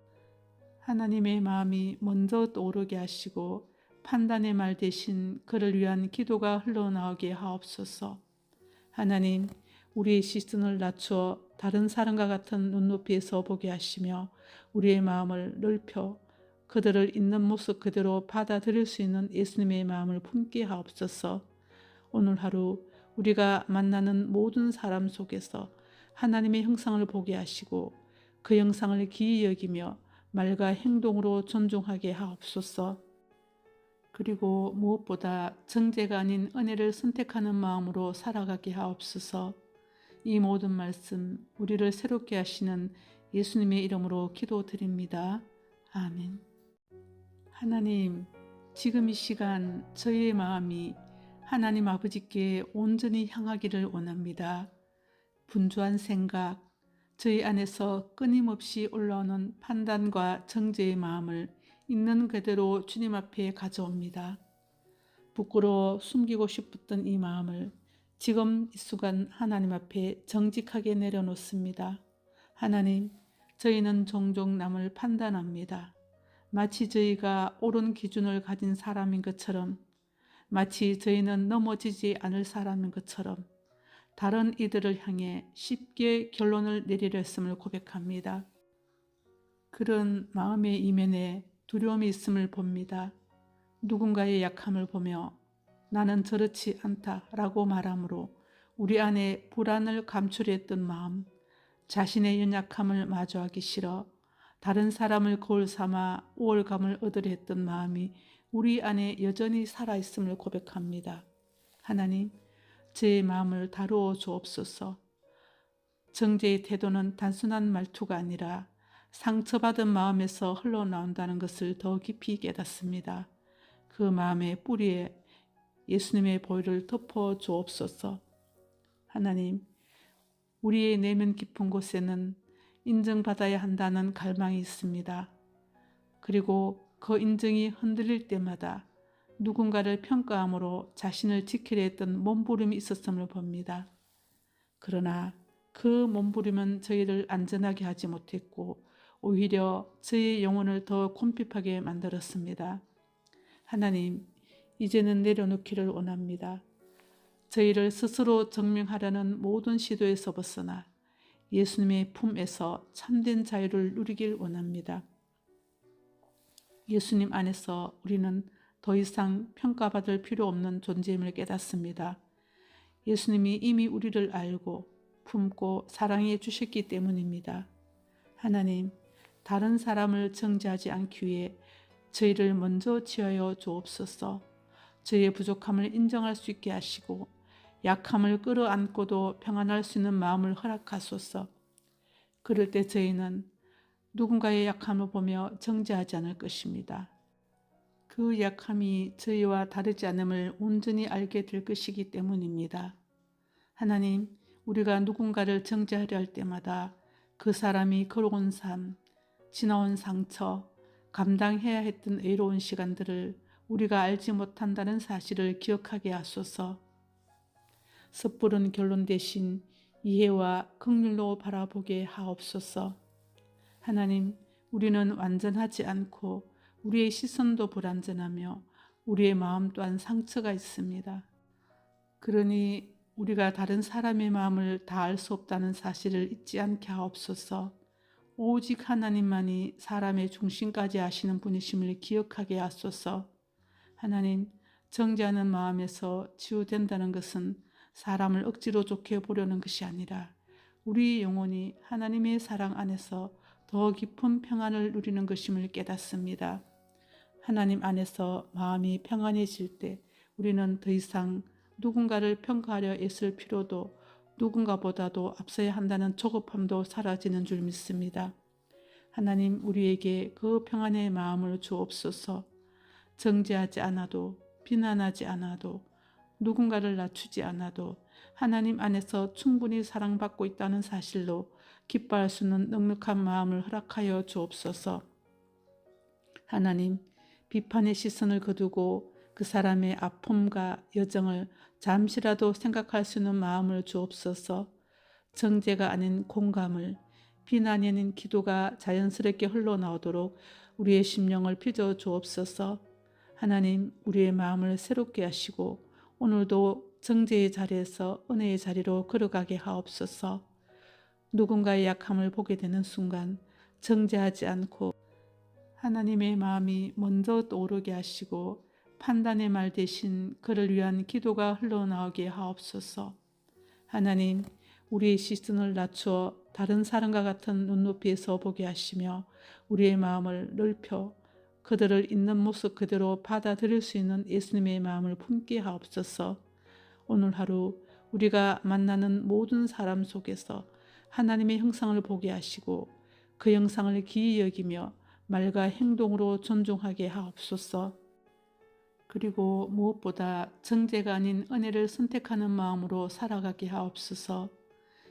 하나님의 마음이 먼저 떠오르게 하시고 판단의 말 대신 그를 위한 기도가 흘러나오게 하옵소서. 하나님, 우리의 시선을 낮추어 다른 사람과 같은 눈높이에서 보게 하시며 우리의 마음을 넓혀 그들을 있는 모습 그대로 받아들일 수 있는 예수님의 마음을 품게 하옵소서. 오늘 하루 우리가 만나는 모든 사람 속에서 하나님의 형상을 보게 하시고 그 형상을 기이 여기며 말과 행동으로 존중하게 하옵소서. 그리고 무엇보다 정죄가 아닌 은혜를 선택하는 마음으로 살아가게 하옵소서. 이 모든 말씀 우리를 새롭게 하시는 예수님의 이름으로 기도드립니다. 아멘. 하나님, 지금 이 시간 저희의 마음이 하나님 아버지께 온전히 향하기를 원합니다. 분주한 생각, 저희 안에서 끊임없이 올라오는 판단과 정죄의 마음을 있는 그대로 주님 앞에 가져옵니다. 부끄러워 숨기고 싶었던 이 마음을 지금 이 순간 하나님 앞에 정직하게 내려놓습니다. 하나님, 저희는 종종 남을 판단합니다. 마치 저희가 옳은 기준을 가진 사람인 것처럼, 마치 저희는 넘어지지 않을 사람인 것처럼 다른 이들을 향해 쉽게 결론을 내리려 했음을 고백합니다. 그런 마음의 이면에 두려움이 있음을 봅니다. 누군가의 약함을 보며 나는 저렇지 않다라고 말함으로 우리 안에 불안을 감추려했던 마음, 자신의 연약함을 마주하기 싫어 다른 사람을 거울 삼아 우월감을 얻으려 했던 마음이 우리 안에 여전히 살아있음을 고백합니다. 하나님, 제 마음을 다루어 주옵소서. 정죄의 태도는 단순한 말투가 아니라 상처받은 마음에서 흘러나온다는 것을 더 깊이 깨닫습니다. 그 마음의 뿌리에 예수님의 보혈을 덮어 주옵소서. 하나님, 우리의 내면 깊은 곳에는 인정받아야 한다는 갈망이 있습니다. 그리고 그 인정이 흔들릴 때마다 누군가를 평가함으로 자신을 지키려 했던 몸부림이 있었음을 봅니다. 그러나 그 몸부림은 저희를 안전하게 하지 못했고 오히려 저희의 영혼을 더 곰핍하게 만들었습니다. 하나님, 이제는 내려놓기를 원합니다. 저희를 스스로 증명하려는 모든 시도에서 벗어나 예수님의 품에서 참된 자유를 누리길 원합니다. 예수님 안에서 우리는 더 이상 평가받을 필요 없는 존재임을 깨닫습니다. 예수님이 이미 우리를 알고 품고 사랑해 주셨기 때문입니다. 하나님, 다른 사람을 정죄하지 않기 위해 저희를 먼저 지하여 주옵소서. 저희의 부족함을 인정할 수 있게 하시고 약함을 끌어안고도 평안할 수 있는 마음을 허락하소서. 그럴 때 저희는 누군가의 약함을 보며 정죄하지 않을 것입니다. 그 약함이 저희와 다르지 않음을 온전히 알게 될 것이기 때문입니다. 하나님, 우리가 누군가를 정죄하려 할 때마다 그 사람이 걸어온 삶, 지나온 상처, 감당해야 했던 외로운 시간들을 우리가 알지 못한다는 사실을 기억하게 하소서. 섣부른 결론 대신 이해와 긍휼로 바라보게 하옵소서. 하나님, 우리는 완전하지 않고 우리의 시선도 불완전하며 우리의 마음 또한 상처가 있습니다. 그러니 우리가 다른 사람의 마음을 다 알 수 없다는 사실을 잊지 않게 하옵소서. 오직 하나님만이 사람의 중심까지 아시는 분이심을 기억하게 하소서. 하나님, 정죄하는 마음에서 치유된다는 것은 사람을 억지로 좋게 보려는 것이 아니라 우리 영혼이 하나님의 사랑 안에서 더 깊은 평안을 누리는 것임을 깨닫습니다. 하나님 안에서 마음이 평안해질 때 우리는 더 이상 누군가를 평가하려 애쓸 필요도 누군가보다도 앞서야 한다는 조급함도 사라지는 줄 믿습니다. 하나님 우리에게 그 평안의 마음을 주옵소서. 정죄하지 않아도 비난하지 않아도 누군가를 낮추지 않아도 하나님 안에서 충분히 사랑받고 있다는 사실로 기뻐할 수 있는 넉넉한 마음을 허락하여 주옵소서. 하나님 비판의 시선을 거두고 그 사람의 아픔과 여정을 잠시라도 생각할 수 있는 마음을 주옵소서. 정죄가 아닌 공감을, 비난이 아닌 기도가 자연스럽게 흘러나오도록 우리의 심령을 빚어 주옵소서. 하나님 우리의 마음을 새롭게 하시고 오늘도 정죄의 자리에서 은혜의 자리로 걸어가게 하옵소서. 누군가의 약함을 보게 되는 순간 정죄하지 않고 하나님의 마음이 먼저 떠오르게 하시고 판단의 말 대신 그를 위한 기도가 흘러나오게 하옵소서. 하나님 우리의 시선을 낮추어 다른 사람과 같은 눈높이에서 보게 하시며 우리의 마음을 넓혀 그들을 있는 모습 그대로 받아들일 수 있는 예수님의 마음을 품게 하옵소서. 오늘 하루 우리가 만나는 모든 사람 속에서 하나님의 형상을 보게 하시고 그 형상을 기이 여기며 말과 행동으로 존중하게 하옵소서. 그리고 무엇보다 정죄가 아닌 은혜를 선택하는 마음으로 살아가게 하옵소서.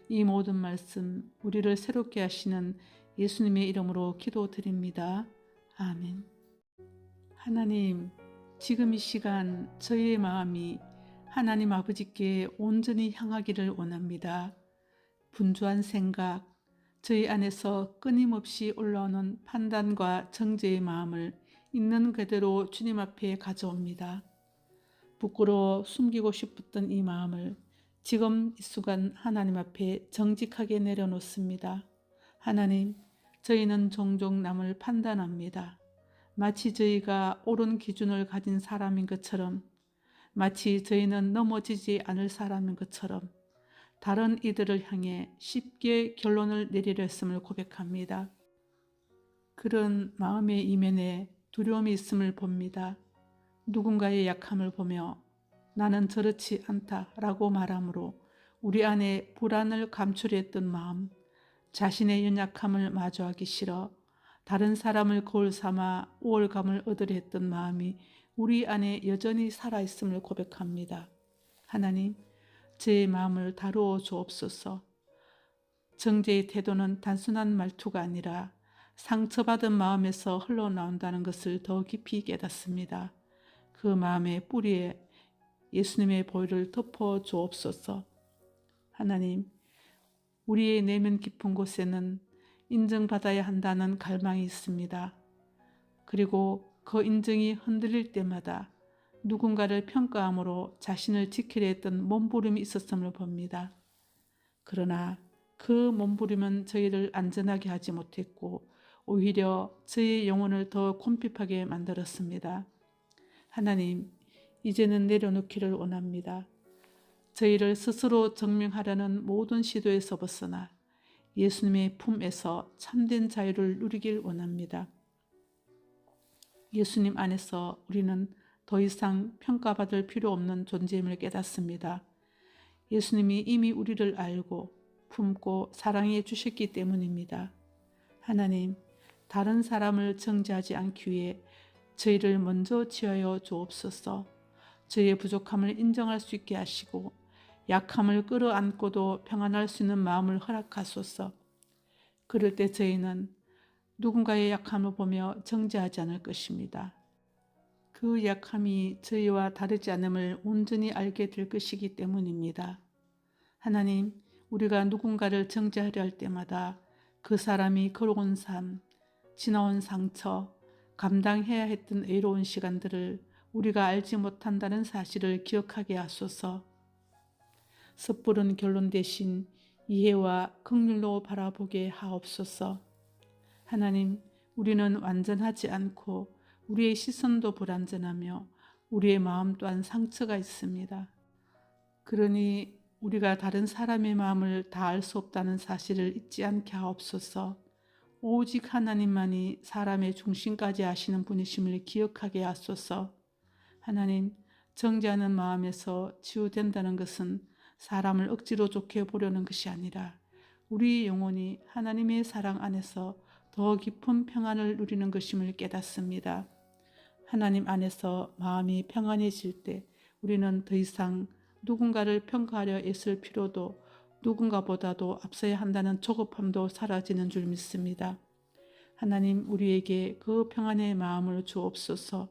이 모든 말씀 우리를 새롭게 하시는 예수님의 이름으로 기도드립니다. 아멘. 하나님, 지금 이 시간 저희의 마음이 하나님 아버지께 온전히 향하기를 원합니다. 분주한 생각, 저희 안에서 끊임없이 올라오는 판단과 정죄의 마음을 있는 그대로 주님 앞에 가져옵니다. 부끄러워 숨기고 싶었던 이 마음을 지금 이 순간 하나님 앞에 정직하게 내려놓습니다. 하나님, 저희는 종종 남을 판단합니다. 마치 저희가 옳은 기준을 가진 사람인 것처럼, 마치 저희는 넘어지지 않을 사람인 것처럼 다른 이들을 향해 쉽게 결론을 내리려 했음을 고백합니다. 그런 마음의 이면에 두려움이 있음을 봅니다. 누군가의 약함을 보며 나는 저렇지 않다라고 말함으로 우리 안에 불안을 감추려했던 마음, 자신의 연약함을 마주하기 싫어 다른 사람을 거울 삼아 우월감을 얻으려 했던 마음이 우리 안에 여전히 살아있음을 고백합니다. 하나님, 제 마음을 다루어 주옵소서. 정죄의 태도는 단순한 말투가 아니라 상처받은 마음에서 흘러나온다는 것을 더 깊이 깨닫습니다. 그 마음의 뿌리에 예수님의 보혈을 덮어 주옵소서. 하나님, 우리의 내면 깊은 곳에는 인정받아야 한다는 갈망이 있습니다. 그리고 그 인정이 흔들릴 때마다 누군가를 평가함으로 자신을 지키려 했던 몸부림이 있었음을 봅니다. 그러나 그 몸부림은 저희를 안전하게 하지 못했고 오히려 저희의 영혼을 더 곰핍하게 만들었습니다. 하나님, 이제는 내려놓기를 원합니다. 저희를 스스로 증명하려는 모든 시도에서 벗어나 예수님의 품에서 참된 자유를 누리길 원합니다. 예수님 안에서 우리는 더 이상 평가받을 필요 없는 존재임을 깨닫습니다. 예수님이 이미 우리를 알고 품고 사랑해 주셨기 때문입니다. 하나님, 다른 사람을 정죄하지 않기 위해 저희를 먼저 지하여 주옵소서. 저희의 부족함을 인정할 수 있게 하시고 약함을 끌어안고도 평안할 수 있는 마음을 허락하소서. 그럴 때 저희는 누군가의 약함을 보며 정죄하지 않을 것입니다. 그 약함이 저희와 다르지 않음을 온전히 알게 될 것이기 때문입니다. 하나님, 우리가 누군가를 정죄하려 할 때마다 그 사람이 걸어온 삶, 지나온 상처, 감당해야 했던 외로운 시간들을 우리가 알지 못한다는 사실을 기억하게 하소서. 섣부른 결론 대신 이해와 긍휼로 바라보게 하옵소서. 하나님, 우리는 완전하지 않고 우리의 시선도 불완전하며 우리의 마음 또한 상처가 있습니다. 그러니 우리가 다른 사람의 마음을 다 알 수 없다는 사실을 잊지 않게 하옵소서. 오직 하나님만이 사람의 중심까지 아시는 분이심을 기억하게 하소서. 하나님, 정죄하는 마음에서 치유된다는 것은 사람을 억지로 좋게 보려는 것이 아니라 우리 영혼이 하나님의 사랑 안에서 더 깊은 평안을 누리는 것임을 깨닫습니다. 하나님 안에서 마음이 평안해질 때 우리는 더 이상 누군가를 평가하려 애쓸 필요도, 누군가보다도 앞서야 한다는 조급함도 사라지는 줄 믿습니다. 하나님, 우리에게 그 평안의 마음을 주옵소서.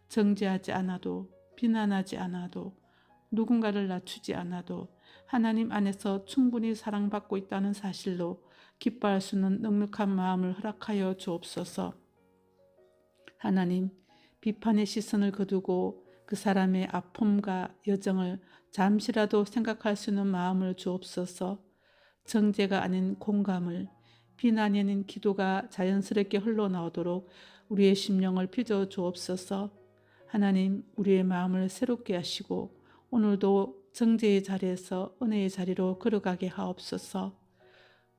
정죄하지 않아도, 비난하지 않아도, 누군가를 낮추지 않아도 하나님 안에서 충분히 사랑받고 있다는 사실로 기뻐할 수 있는 넉넉한 마음을 허락하여 주옵소서. 하나님, 비판의 시선을 거두고 그 사람의 아픔과 여정을 잠시라도 생각할 수 있는 마음을 주옵소서. 정죄가 아닌 공감을, 비난이 아닌 기도가 자연스럽게 흘러나오도록 우리의 심령을 빚어 주옵소서. 하나님, 우리의 마음을 새롭게 하시고 오늘도 정죄의 자리에서 은혜의 자리로 걸어가게 하옵소서.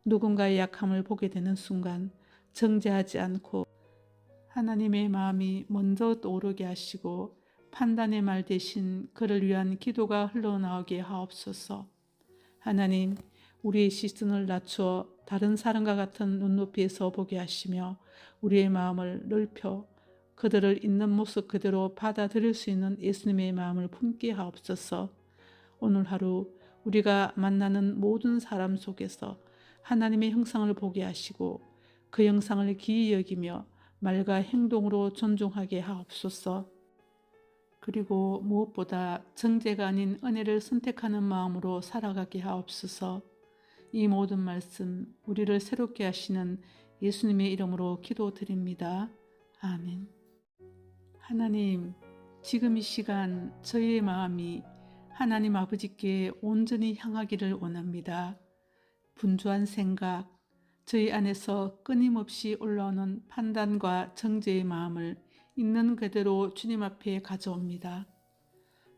누군가의 약함을 보게 되는 순간 정죄하지 않고 하나님의 마음이 먼저 떠오르게 하시고 판단의 말 대신 그를 위한 기도가 흘러나오게 하옵소서. 하나님, 우리의 시선을 낮추어 다른 사람과 같은 눈높이에서 보게 하시며 우리의 마음을 넓혀 그들을 있는 모습 그대로 받아들일 수 있는 예수님의 마음을 품게 하옵소서. 오늘 하루 우리가 만나는 모든 사람 속에서 하나님의 형상을 보게 하시고 그 형상을 기이 여기며 말과 행동으로 존중하게 하옵소서. 그리고 무엇보다 정죄가 아닌 은혜를 선택하는 마음으로 살아가게 하옵소서. 이 모든 말씀 우리를 새롭게 하시는 예수님의 이름으로 기도드립니다. 아멘. 하나님, 지금 이 시간 저의 마음이 하나님 아버지께 온전히 향하기를 원합니다. 분주한 생각, 저희 안에서 끊임없이 올라오는 판단과 정죄의 마음을 있는 그대로 주님 앞에 가져옵니다.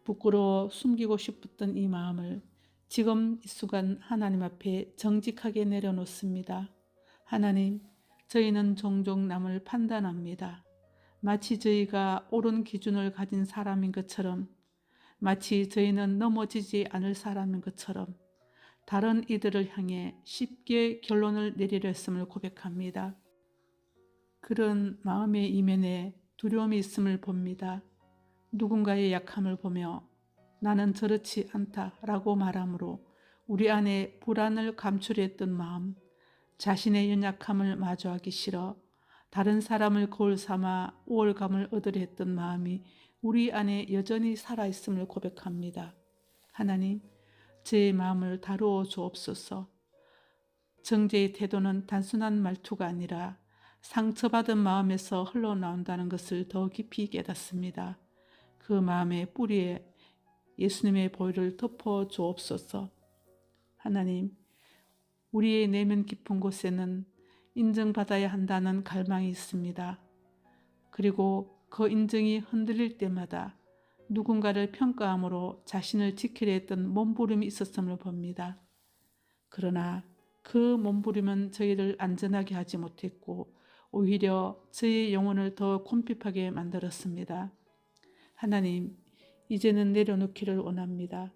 부끄러워 숨기고 싶었던 이 마음을 지금 이 순간 하나님 앞에 정직하게 내려놓습니다. 하나님, 저희는 종종 남을 판단합니다. 마치 저희가 옳은 기준을 가진 사람인 것처럼, 마치 저희는 넘어지지 않을 사람인 것처럼 다른 이들을 향해 쉽게 결론을 내리려 했음을 고백합니다. 그런 마음의 이면에 두려움이 있음을 봅니다. 누군가의 약함을 보며 나는 저렇지 않다라고 말함으로 우리 안에 불안을 감추려했던 마음, 자신의 연약함을 마주하기 싫어 다른 사람을 거울 삼아 우월감을 얻으려 했던 마음이 우리 안에 여전히 살아있음을 고백합니다. 하나님, 제 마음을 다루어 주옵소서. 정죄의 태도는 단순한 말투가 아니라 상처받은 마음에서 흘러나온다는 것을 더 깊이 깨닫습니다. 그 마음의 뿌리에 예수님의 보혈을 덮어 주옵소서. 하나님, 우리의 내면 깊은 곳에는 인정받아야 한다는 갈망이 있습니다. 그리고 그 인정이 흔들릴 때마다 누군가를 평가함으로 자신을 지키려 했던 몸부림이 있었음을 봅니다. 그러나 그 몸부림은 저희를 안전하게 하지 못했고 오히려 저희의 영혼을 더 곰핍하게 만들었습니다. 하나님, 이제는 내려놓기를 원합니다.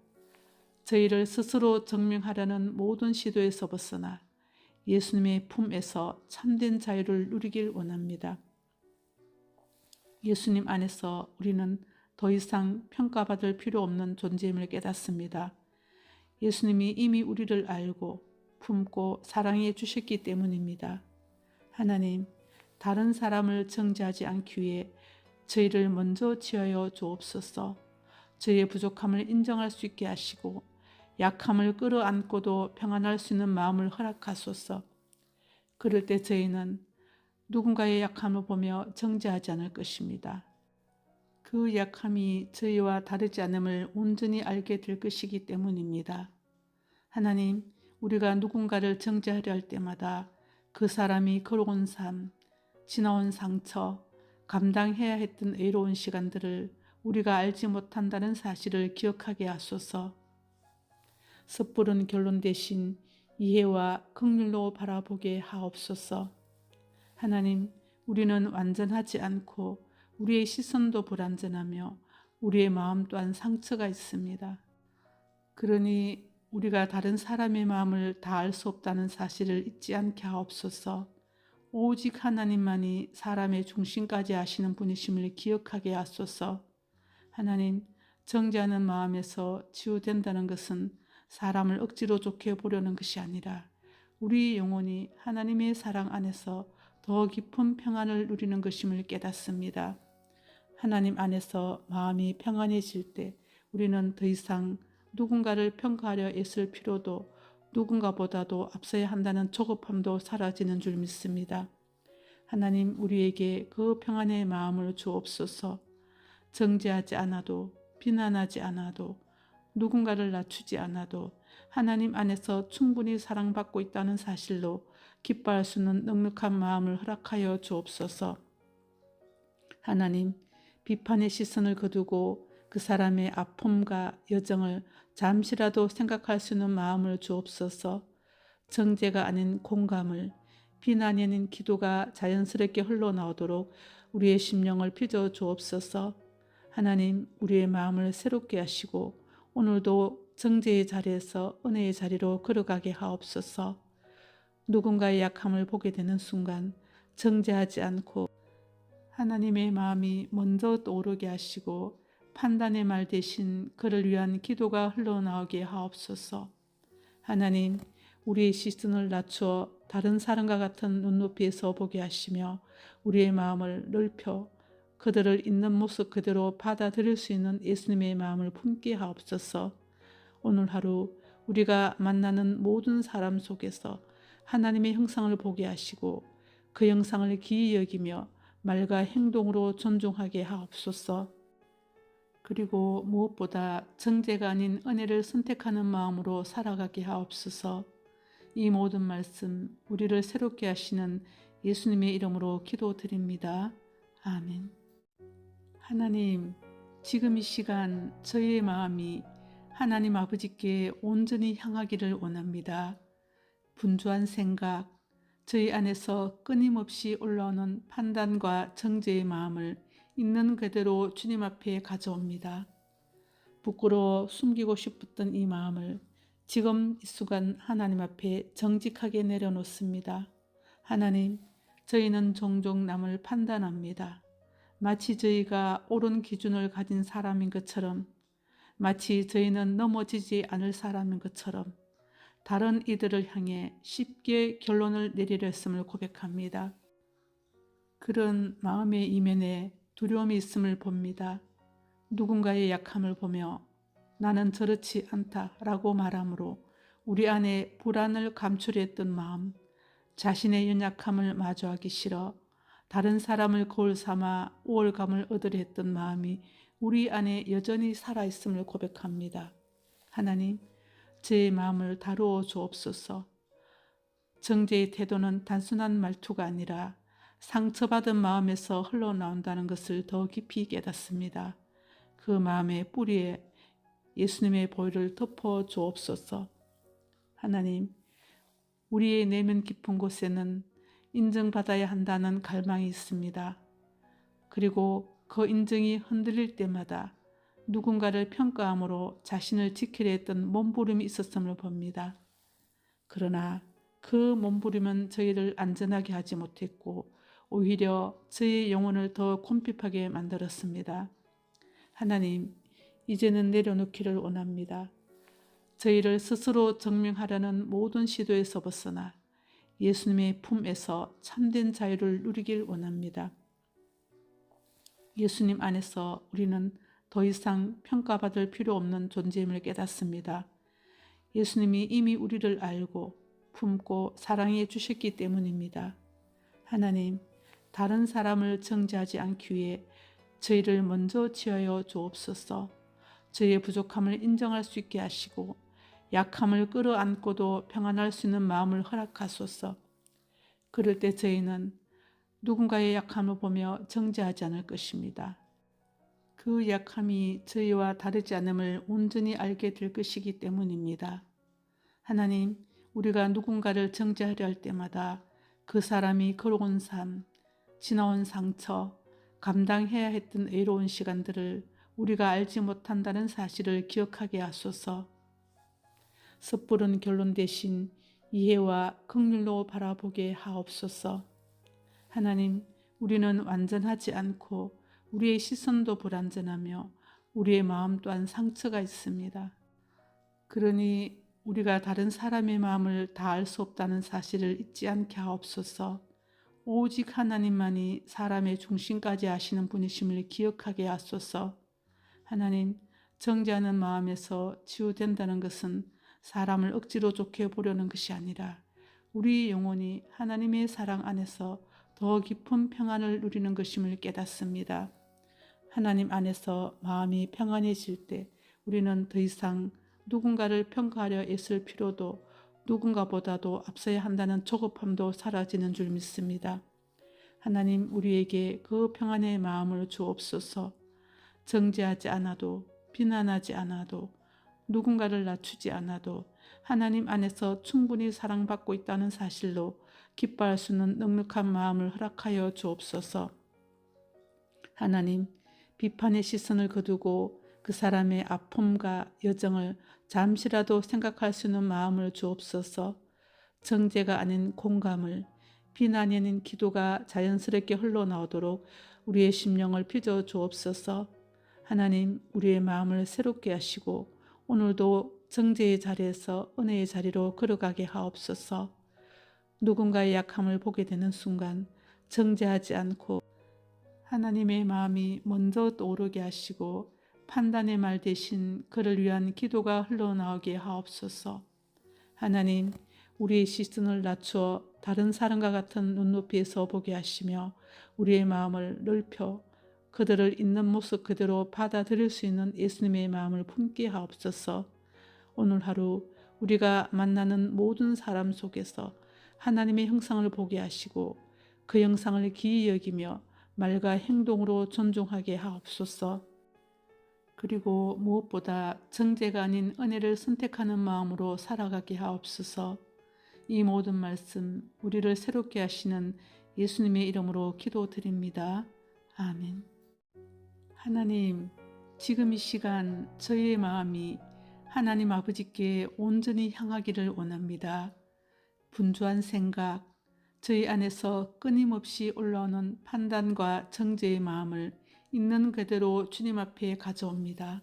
저희를 스스로 증명하려는 모든 시도에서 벗어나 예수님의 품에서 참된 자유를 누리길 원합니다. 예수님 안에서 우리는 더 이상 평가받을 필요 없는 존재임을 깨닫습니다. 예수님이 이미 우리를 알고 품고 사랑해 주셨기 때문입니다. 하나님, 다른 사람을 정죄하지 않기 위해 저희를 먼저 지하여 주옵소서. 저희의 부족함을 인정할 수 있게 하시고 약함을 끌어안고도 평안할 수 있는 마음을 허락하소서. 그럴 때 저희는 누군가의 약함을 보며 정죄하지 않을 것입니다. 그 약함이 저희와 다르지 않음을 온전히 알게 될 것이기 때문입니다. 하나님, 우리가 누군가를 정죄하려 할 때마다 그 사람이 걸어온 삶, 지나온 상처, 감당해야 했던 외로운 시간들을 우리가 알지 못한다는 사실을 기억하게 하소서. 섣부른 결론 대신 이해와 긍휼로 바라보게 하옵소서. 하나님, 우리는 완전하지 않고 우리의 시선도 불완전하며 우리의 마음 또한 상처가 있습니다. 그러니 우리가 다른 사람의 마음을 다 알 수 없다는 사실을 잊지 않게 하옵소서. 오직 하나님만이 사람의 중심까지 아시는 분이심을 기억하게 하소서. 하나님, 정죄하는 마음에서 치유된다는 것은 사람을 억지로 좋게 보려는 것이 아니라 우리 영혼이 하나님의 사랑 안에서 더 깊은 평안을 누리는 것임을 깨닫습니다. 하나님 안에서 마음이 평안해질 때 우리는 더 이상 누군가를 평가하려 애쓸 필요도, 누군가보다도 앞서야 한다는 조급함도 사라지는 줄 믿습니다. 하나님, 우리에게 그 평안의 마음을 주옵소서. 정죄하지 않아도, 비난하지 않아도, 누군가를 낮추지 않아도 하나님 안에서 충분히 사랑받고 있다는 사실로 기뻐할 수 있는 넉넉한 마음을 허락하여 주옵소서. 하나님, 비판의 시선을 거두고 그 사람의 아픔과 여정을 잠시라도 생각할 수 있는 마음을 주옵소서. 정죄가 아닌 공감을, 비난이 아닌 기도가 자연스럽게 흘러나오도록 우리의 심령을 빚어 주옵소서. 하나님, 우리의 마음을 새롭게 하시고 오늘도 정죄의 자리에서 은혜의 자리로 걸어가게 하옵소서. 누군가의 약함을 보게 되는 순간 정죄하지 않고 하나님의 마음이 먼저 떠오르게 하시고 판단의 말 대신 그를 위한 기도가 흘러나오게 하옵소서. 하나님, 우리의 시선을 낮추어 다른 사람과 같은 눈높이에서 보게 하시며 우리의 마음을 넓혀 그들을 있는 모습 그대로 받아들일 수 있는 예수님의 마음을 품게 하옵소서. 오늘 하루 우리가 만나는 모든 사람 속에서 하나님의 형상을 보게 하시고 그 형상을 기이 여기며 말과 행동으로 존중하게 하옵소서. 그리고 무엇보다 정죄가 아닌 은혜를 선택하는 마음으로 살아가게 하옵소서. 이 모든 말씀 우리를 새롭게 하시는 예수님의 이름으로 기도드립니다. 아멘. 하나님, 지금 이 시간 저희의 마음이 하나님 아버지께 온전히 향하기를 원합니다. 분주한 생각, 저희 안에서 끊임없이 올라오는 판단과 정죄의 마음을 있는 그대로 주님 앞에 가져옵니다. 부끄러워 숨기고 싶었던 이 마음을 지금 이 순간 하나님 앞에 정직하게 내려놓습니다. 하나님, 저희는 종종 남을 판단합니다. 마치 저희가 옳은 기준을 가진 사람인 것처럼, 마치 저희는 넘어지지 않을 사람인 것처럼 다른 이들을 향해 쉽게 결론을 내리려 했음을 고백합니다. 그런 마음의 이면에 두려움이 있음을 봅니다. 누군가의 약함을 보며 나는 저렇지 않다라고 말함으로 우리 안에 불안을 감추려했던 마음, 자신의 연약함을 마주하기 싫어 다른 사람을 거울 삼아 우월감을 얻으려 했던 마음이 우리 안에 여전히 살아있음을 고백합니다. 하나님, 제 마음을 다루어 주옵소서. 정죄의 태도는 단순한 말투가 아니라 상처받은 마음에서 흘러나온다는 것을 더 깊이 깨닫습니다. 그 마음의 뿌리에 예수님의 보혈을 덮어 주옵소서. 하나님, 우리의 내면 깊은 곳에는 인정받아야 한다는 갈망이 있습니다. 그리고 그 인정이 흔들릴 때마다 누군가를 평가함으로 자신을 지키려 했던 몸부림이 있었음을 봅니다. 그러나 그 몸부림은 저희를 안전하게 하지 못했고 오히려 저희의 영혼을 더 곰핍하게 만들었습니다. 하나님, 이제는 내려놓기를 원합니다. 저희를 스스로 증명하려는 모든 시도에서 벗어나 예수님의 품에서 참된 자유를 누리길 원합니다. 예수님 안에서 우리는 더 이상 평가받을 필요 없는 존재임을 깨닫습니다. 예수님이 이미 우리를 알고 품고 사랑해 주셨기 때문입니다. 하나님, 다른 사람을 정죄하지 않기 위해 저희를 먼저 지하여 주옵소서. 저희의 부족함을 인정할 수 있게 하시고 약함을 끌어안고도 평안할 수 있는 마음을 허락하소서. 그럴 때 저희는 누군가의 약함을 보며 정죄하지 않을 것입니다. 그 약함이 저희와 다르지 않음을 온전히 알게 될 것이기 때문입니다. 하나님, 우리가 누군가를 정죄하려 할 때마다 그 사람이 걸어온 삶, 지나온 상처, 감당해야 했던 애로운 시간들을 우리가 알지 못한다는 사실을 기억하게 하소서. 섣부른 결론 대신 이해와 긍휼로 바라보게 하옵소서. 하나님, 우리는 완전하지 않고 우리의 시선도 불완전하며 우리의 마음 또한 상처가 있습니다. 그러니 우리가 다른 사람의 마음을 다 알 수 없다는 사실을 잊지 않게 하옵소서. 오직 하나님만이 사람의 중심까지 아시는 분이심을 기억하게 하소서. 하나님, 정죄하는 마음에서 치유된다는 것은 사람을 억지로 좋게 보려는 것이 아니라 우리 영혼이 하나님의 사랑 안에서 더 깊은 평안을 누리는 것임을 깨닫습니다. 하나님 안에서 마음이 평안해질 때 우리는 더 이상 누군가를 평가하려 애쓸 필요도, 누군가보다도 앞서야 한다는 조급함도 사라지는 줄 믿습니다. 하나님, 우리에게 그 평안의 마음을 주옵소서. 정죄하지 않아도, 비난하지 않아도, 누군가를 낮추지 않아도 하나님 안에서 충분히 사랑받고 있다는 사실로 기뻐할 수 있는 넉넉한 마음을 허락하여 주옵소서. 하나님, 비판의 시선을 거두고 그 사람의 아픔과 여정을 잠시라도 생각할 수 있는 마음을 주옵소서. 정죄가 아닌 공감을, 비난이 아닌 기도가 자연스럽게 흘러나오도록 우리의 심령을 빚어 주옵소서. 하나님, 우리의 마음을 새롭게 하시고 오늘도 정죄의 자리에서 은혜의 자리로 걸어가게 하옵소서. 누군가의 약함을 보게 되는 순간 정죄하지 않고 하나님의 마음이 먼저 떠오르게 하시고 판단의 말 대신 그를 위한 기도가 흘러나오게 하옵소서. 하나님, 우리의 시선을 낮추어 다른 사람과 같은 눈높이에서 보게 하시며 우리의 마음을 넓혀 그들을 있는 모습 그대로 받아들일 수 있는 예수님의 마음을 품게 하옵소서. 오늘 하루 우리가 만나는 모든 사람 속에서 하나님의 형상을 보게 하시고 그 형상을 기이 여기며 말과 행동으로 존중하게 하옵소서. 그리고 무엇보다 정죄가 아닌 은혜를 선택하는 마음으로 살아가게 하옵소서. 이 모든 말씀 우리를 새롭게 하시는 예수님의 이름으로 기도드립니다. 아멘. 하나님, 지금 이 시간 저희의 마음이 하나님 아버지께 온전히 향하기를 원합니다. 분주한 생각, 저희 안에서 끊임없이 올라오는 판단과 정죄의 마음을 있는 그대로 주님 앞에 가져옵니다.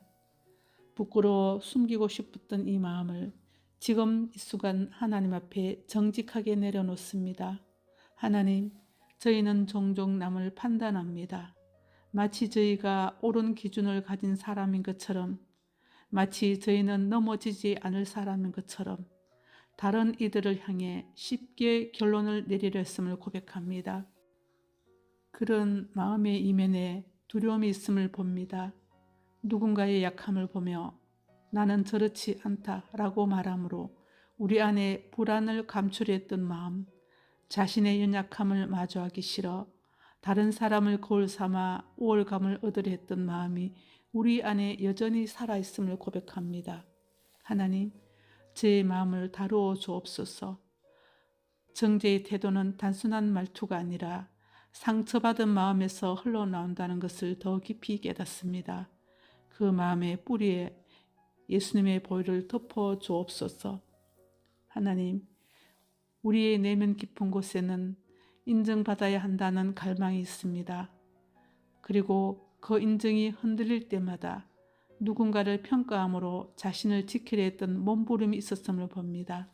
부끄러워 숨기고 싶었던 이 마음을 지금 이 순간 하나님 앞에 정직하게 내려놓습니다. 하나님, 저희는 종종 남을 판단합니다. 마치 저희가 옳은 기준을 가진 사람인 것처럼, 마치 저희는 넘어지지 않을 사람인 것처럼 다른 이들을 향해 쉽게 결론을 내리려 했음을 고백합니다. 그런 마음의 이면에 두려움이 있음을 봅니다. 누군가의 약함을 보며 나는 저렇지 않다라고 말함으로 우리 안에 불안을 감추려했던 마음, 자신의 연약함을 마주하기 싫어 다른 사람을 거울 삼아 우월감을 얻으려 했던 마음이 우리 안에 여전히 살아있음을 고백합니다. 하나님, 제 마음을 다루어 주옵소서. 정죄의 태도는 단순한 말투가 아니라 상처받은 마음에서 흘러나온다는 것을 더 깊이 깨닫습니다. 그 마음의 뿌리에 예수님의 보혈을 덮어 주옵소서. 하나님, 우리의 내면 깊은 곳에는 인정받아야 한다는 갈망이 있습니다. 그리고 그 인정이 흔들릴 때마다 누군가를 평가함으로 자신을 지키려 했던 몸부림이 있었음을 봅니다.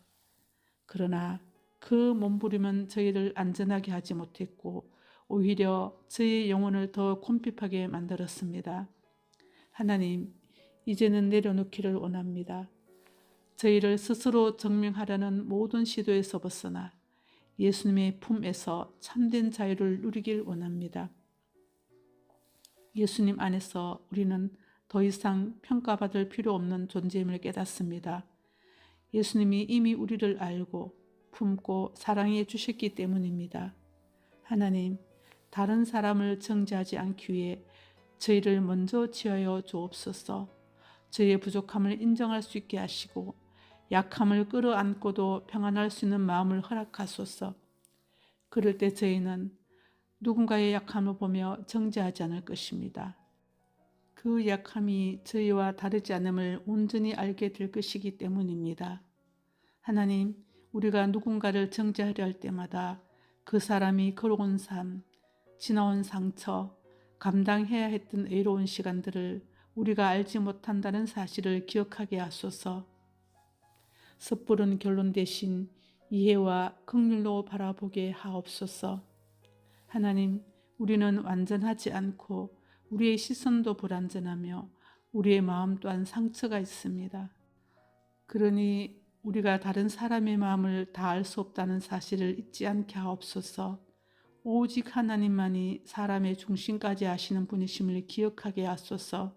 그러나 그 몸부림은 저희를 안전하게 하지 못했고 오히려 저희의 영혼을 더 곰핍하게 만들었습니다. 하나님, 이제는 내려놓기를 원합니다. 저희를 스스로 증명하려는 모든 시도에서 벗어나 예수님의 품에서 참된 자유를 누리길 원합니다. 예수님 안에서 우리는 더 이상 평가받을 필요 없는 존재임을 깨닫습니다. 예수님이 이미 우리를 알고 품고 사랑해 주셨기 때문입니다. 하나님, 다른 사람을 정죄하지 않기 위해 저희를 먼저 지하여 주옵소서. 저희의 부족함을 인정할 수 있게 하시고 약함을 끌어안고도 평안할 수 있는 마음을 허락하소서. 그럴 때 저희는 누군가의 약함을 보며 정죄하지 않을 것입니다. 그 약함이 저희와 다르지 않음을 온전히 알게 될 것이기 때문입니다. 하나님, 우리가 누군가를 정죄하려 할 때마다 그 사람이 걸어온 삶, 지나온 상처, 감당해야 했던 외로운 시간들을 우리가 알지 못한다는 사실을 기억하게 하소서. 섣부른 결론 대신 이해와 긍휼로 바라보게 하옵소서. 하나님, 우리는 완전하지 않고 우리의 시선도 불완전하며 우리의 마음 또한 상처가 있습니다. 그러니 우리가 다른 사람의 마음을 다 알 수 없다는 사실을 잊지 않게 하옵소서. 오직 하나님만이 사람의 중심까지 아시는 분이심을 기억하게 하소서.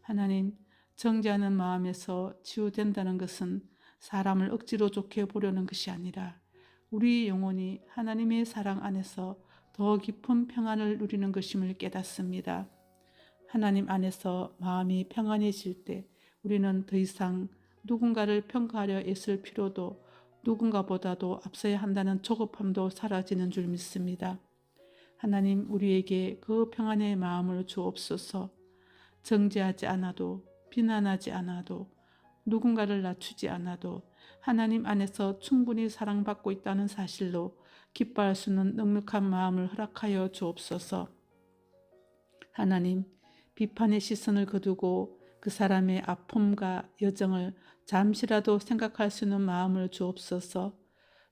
하나님, 정죄하는 마음에서 치유된다는 것은 사람을 억지로 좋게 보려는 것이 아니라 우리 영혼이 하나님의 사랑 안에서 더 깊은 평안을 누리는 것임을 깨닫습니다. 하나님 안에서 마음이 평안해질 때 우리는 더 이상 누군가를 평가하려 애쓸 필요도 누군가보다도 앞서야 한다는 조급함도 사라지는 줄 믿습니다. 하나님, 우리에게 그 평안의 마음을 주옵소서. 정죄하지 않아도, 비난하지 않아도, 누군가를 낮추지 않아도 하나님 안에서 충분히 사랑받고 있다는 사실로 기뻐할 수 있는 넉넉한 마음을 허락하여 주옵소서. 하나님, 비판의 시선을 거두고 그 사람의 아픔과 여정을 잠시라도 생각할 수 있는 마음을 주옵소서.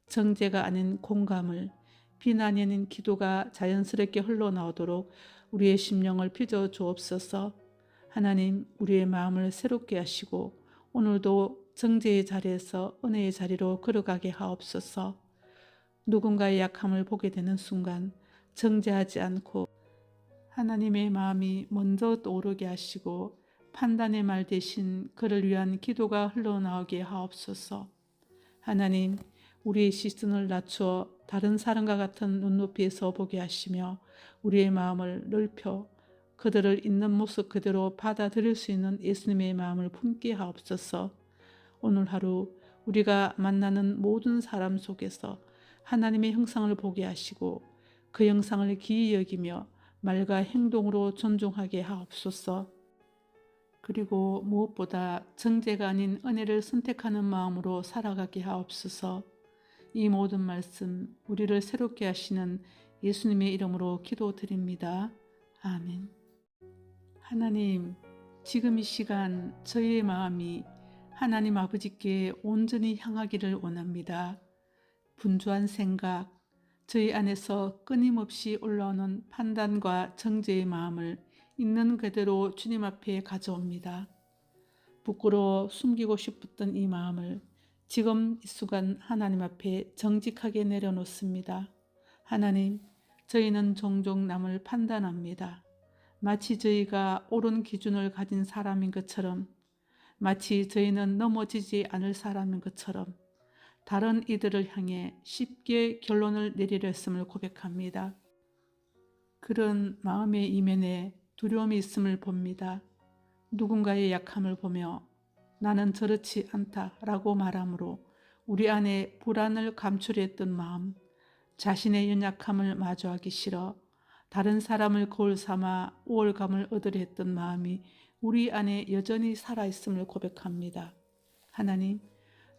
정죄가 아닌 공감을, 비난이 아닌 기도가 자연스럽게 흘러나오도록 우리의 심령을 빚어 주옵소서. 하나님, 우리의 마음을 새롭게 하시고 오늘도 정죄의 자리에서 은혜의 자리로 걸어가게 하옵소서. 누군가의 약함을 보게 되는 순간 정죄하지 않고 하나님의 마음이 먼저 떠오르게 하시고 판단의 말 대신 그를 위한 기도가 흘러나오게 하옵소서. 하나님, 우리의 시선을 낮추어 다른 사람과 같은 눈높이에서 보게 하시며 우리의 마음을 넓혀 그들을 있는 모습 그대로 받아들일 수 있는 예수님의 마음을 품게 하옵소서. 오늘 하루 우리가 만나는 모든 사람 속에서 하나님의 형상을 보게 하시고 그 형상을 기이 여기며 말과 행동으로 존중하게 하옵소서. 그리고 무엇보다 정죄가 아닌 은혜를 선택하는 마음으로 살아가게 하옵소서. 이 모든 말씀 우리를 새롭게 하시는 예수님의 이름으로 기도드립니다. 아멘. 하나님, 지금 이 시간 저희의 마음이 하나님 아버지께 온전히 향하기를 원합니다. 분주한 생각, 저희 안에서 끊임없이 올라오는 판단과 정죄의 마음을 있는 그대로 주님 앞에 가져옵니다. 부끄러워 숨기고 싶었던 이 마음을 지금 이 순간 하나님 앞에 정직하게 내려놓습니다. 하나님, 저희는 종종 남을 판단합니다. 마치 저희가 옳은 기준을 가진 사람인 것처럼, 마치 저희는 넘어지지 않을 사람인 것처럼 다른 이들을 향해 쉽게 결론을 내리려 했음을 고백합니다. 그런 마음의 이면에 두려움이 있음을 봅니다. 누군가의 약함을 보며 나는 저렇지 않다라고 말함으로 우리 안에 불안을 감추려했던 마음, 자신의 연약함을 마주하기 싫어 다른 사람을 거울 삼아 우월감을 얻으려 했던 마음이 우리 안에 여전히 살아있음을 고백합니다. 하나님,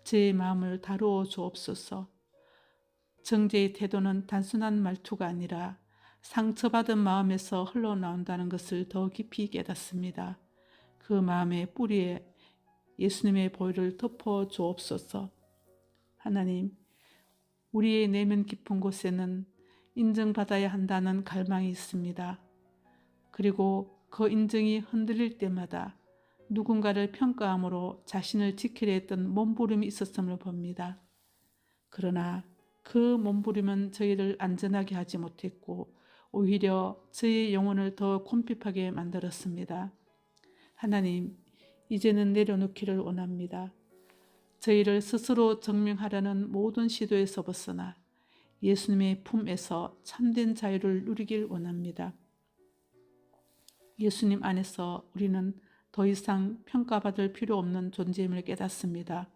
제 마음을 다루어 주옵소서. 정죄의 태도는 단순한 말투가 아니라 상처받은 마음에서 흘러나온다는 것을 더 깊이 깨닫습니다. 그 마음의 뿌리에 예수님의 보혈을 덮어 주옵소서. 하나님, 우리의 내면 깊은 곳에는 인정받아야 한다는 갈망이 있습니다. 그리고 그 인정이 흔들릴 때마다 누군가를 평가함으로 자신을 지키려 했던 몸부림이 있었음을 봅니다. 그러나 그 몸부림은 저희를 안전하게 하지 못했고 오히려 저희의 영혼을 더 곰핍하게 만들었습니다. 하나님, 이제는 내려놓기를 원합니다. 저희를 스스로 증명하려는 모든 시도에서 벗어나 예수님의 품에서 참된 자유를 누리길 원합니다. 예수님 안에서 우리는 더 이상 평가받을 필요 없는 존재임을 깨닫습니다.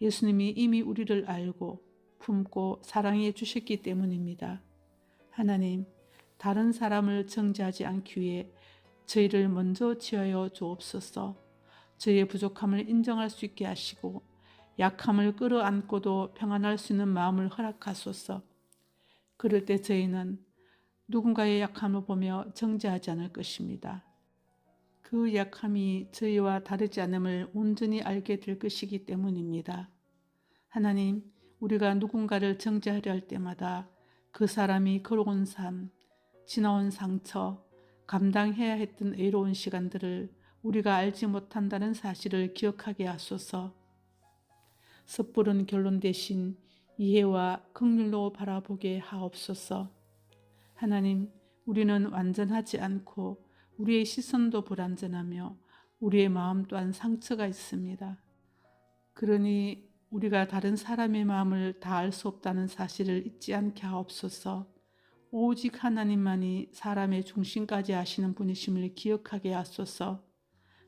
예수님이 이미 우리를 알고 품고 사랑해 주셨기 때문입니다. 하나님, 다른 사람을 정죄하지 않기 위해 저희를 먼저 지하여 주옵소서. 저희의 부족함을 인정할 수 있게 하시고 약함을 끌어안고도 평안할 수 있는 마음을 허락하소서. 그럴 때 저희는 누군가의 약함을 보며 정죄하지 않을 것입니다. 그 약함이 저희와 다르지 않음을 온전히 알게 될 것이기 때문입니다. 하나님, 우리가 누군가를 정죄하려 할 때마다 그 사람이 걸어온 삶, 지나온 상처, 감당해야 했던 애로운 시간들을 우리가 알지 못한다는 사실을 기억하게 하소서. 섣부른 결론 대신 이해와 긍휼로 바라보게 하옵소서. 하나님, 우리는 완전하지 않고 우리의 시선도 불완전하며 우리의 마음 또한 상처가 있습니다. 그러니 우리가 다른 사람의 마음을 다 알 수 없다는 사실을 잊지 않게 하옵소서. 오직 하나님만이 사람의 중심까지 아시는 분이심을 기억하게 하소서.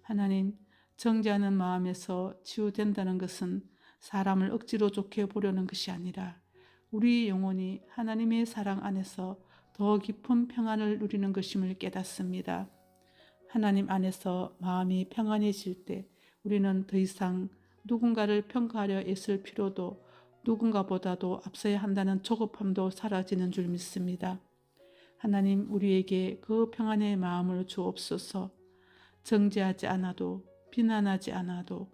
하나님, 정죄하는 마음에서 치유된다는 것은 사람을 억지로 좋게 보려는 것이 아니라 우리 영혼이 하나님의 사랑 안에서 더 깊은 평안을 누리는 것임을 깨닫습니다. 하나님 안에서 마음이 평안해질 때 우리는 더 이상 누군가를 평가하려 애쓸 필요도 누군가보다도 앞서야 한다는 조급함도 사라지는 줄 믿습니다. 하나님, 우리에게 그 평안의 마음을 주옵소서. 정죄하지 않아도 비난하지 않아도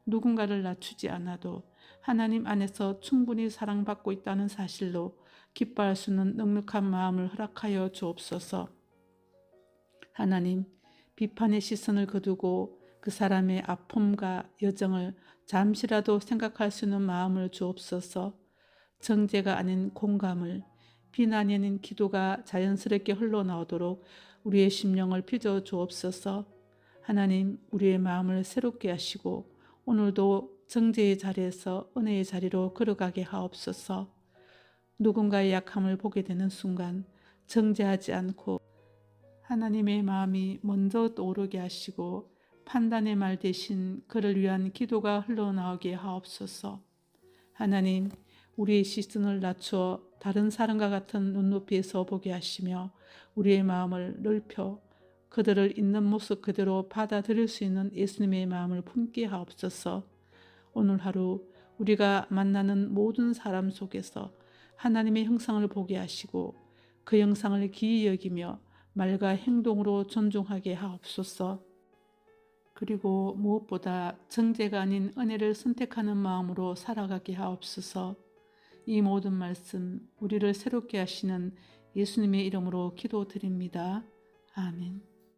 누군가를 낮추지 않아도 하나님 안에서 충분히 사랑받고 있다는 사실로 기뻐할 수 있는 넉넉한 마음을 허락하여 주옵소서. 하나님, 비판의 시선을 거두고 그 사람의 아픔과 여정을 잠시라도 생각할 수 있는 마음을 주옵소서. 정죄가 아닌 공감을, 비난이 아닌 기도가 자연스럽게 흘러나오도록 우리의 심령을 빚어 주옵소서. 하나님, 우리의 마음을 새롭게 하시고 오늘도 정죄의 자리에서 은혜의 자리로 걸어가게 하옵소서. 누군가의 약함을 보게 되는 순간 정죄하지 않고 하나님의 마음이 먼저 떠오르게 하시고 판단의 말 대신 그를 위한 기도가 흘러나오게 하옵소서. 하나님, 우리의 시선을 낮추어 다른 사람과 같은 눈높이에서 보게 하시며 우리의 마음을 넓혀 그들을 있는 모습 그대로 받아들일 수 있는 예수님의 마음을 품게 하옵소서. 오늘 하루 우리가 만나는 모든 사람 속에서 하나님의 형상을 보게 하시고 그 형상을 기이 여기며 말과 행동으로 존중하게 하옵소서. 그리고 무엇보다 정죄가 아닌 은혜를 선택하는 마음으로 살아가게 하옵소서. 이 모든 말씀 우리를 새롭게 하시는 예수님의 이름으로 기도드립니다. 아멘.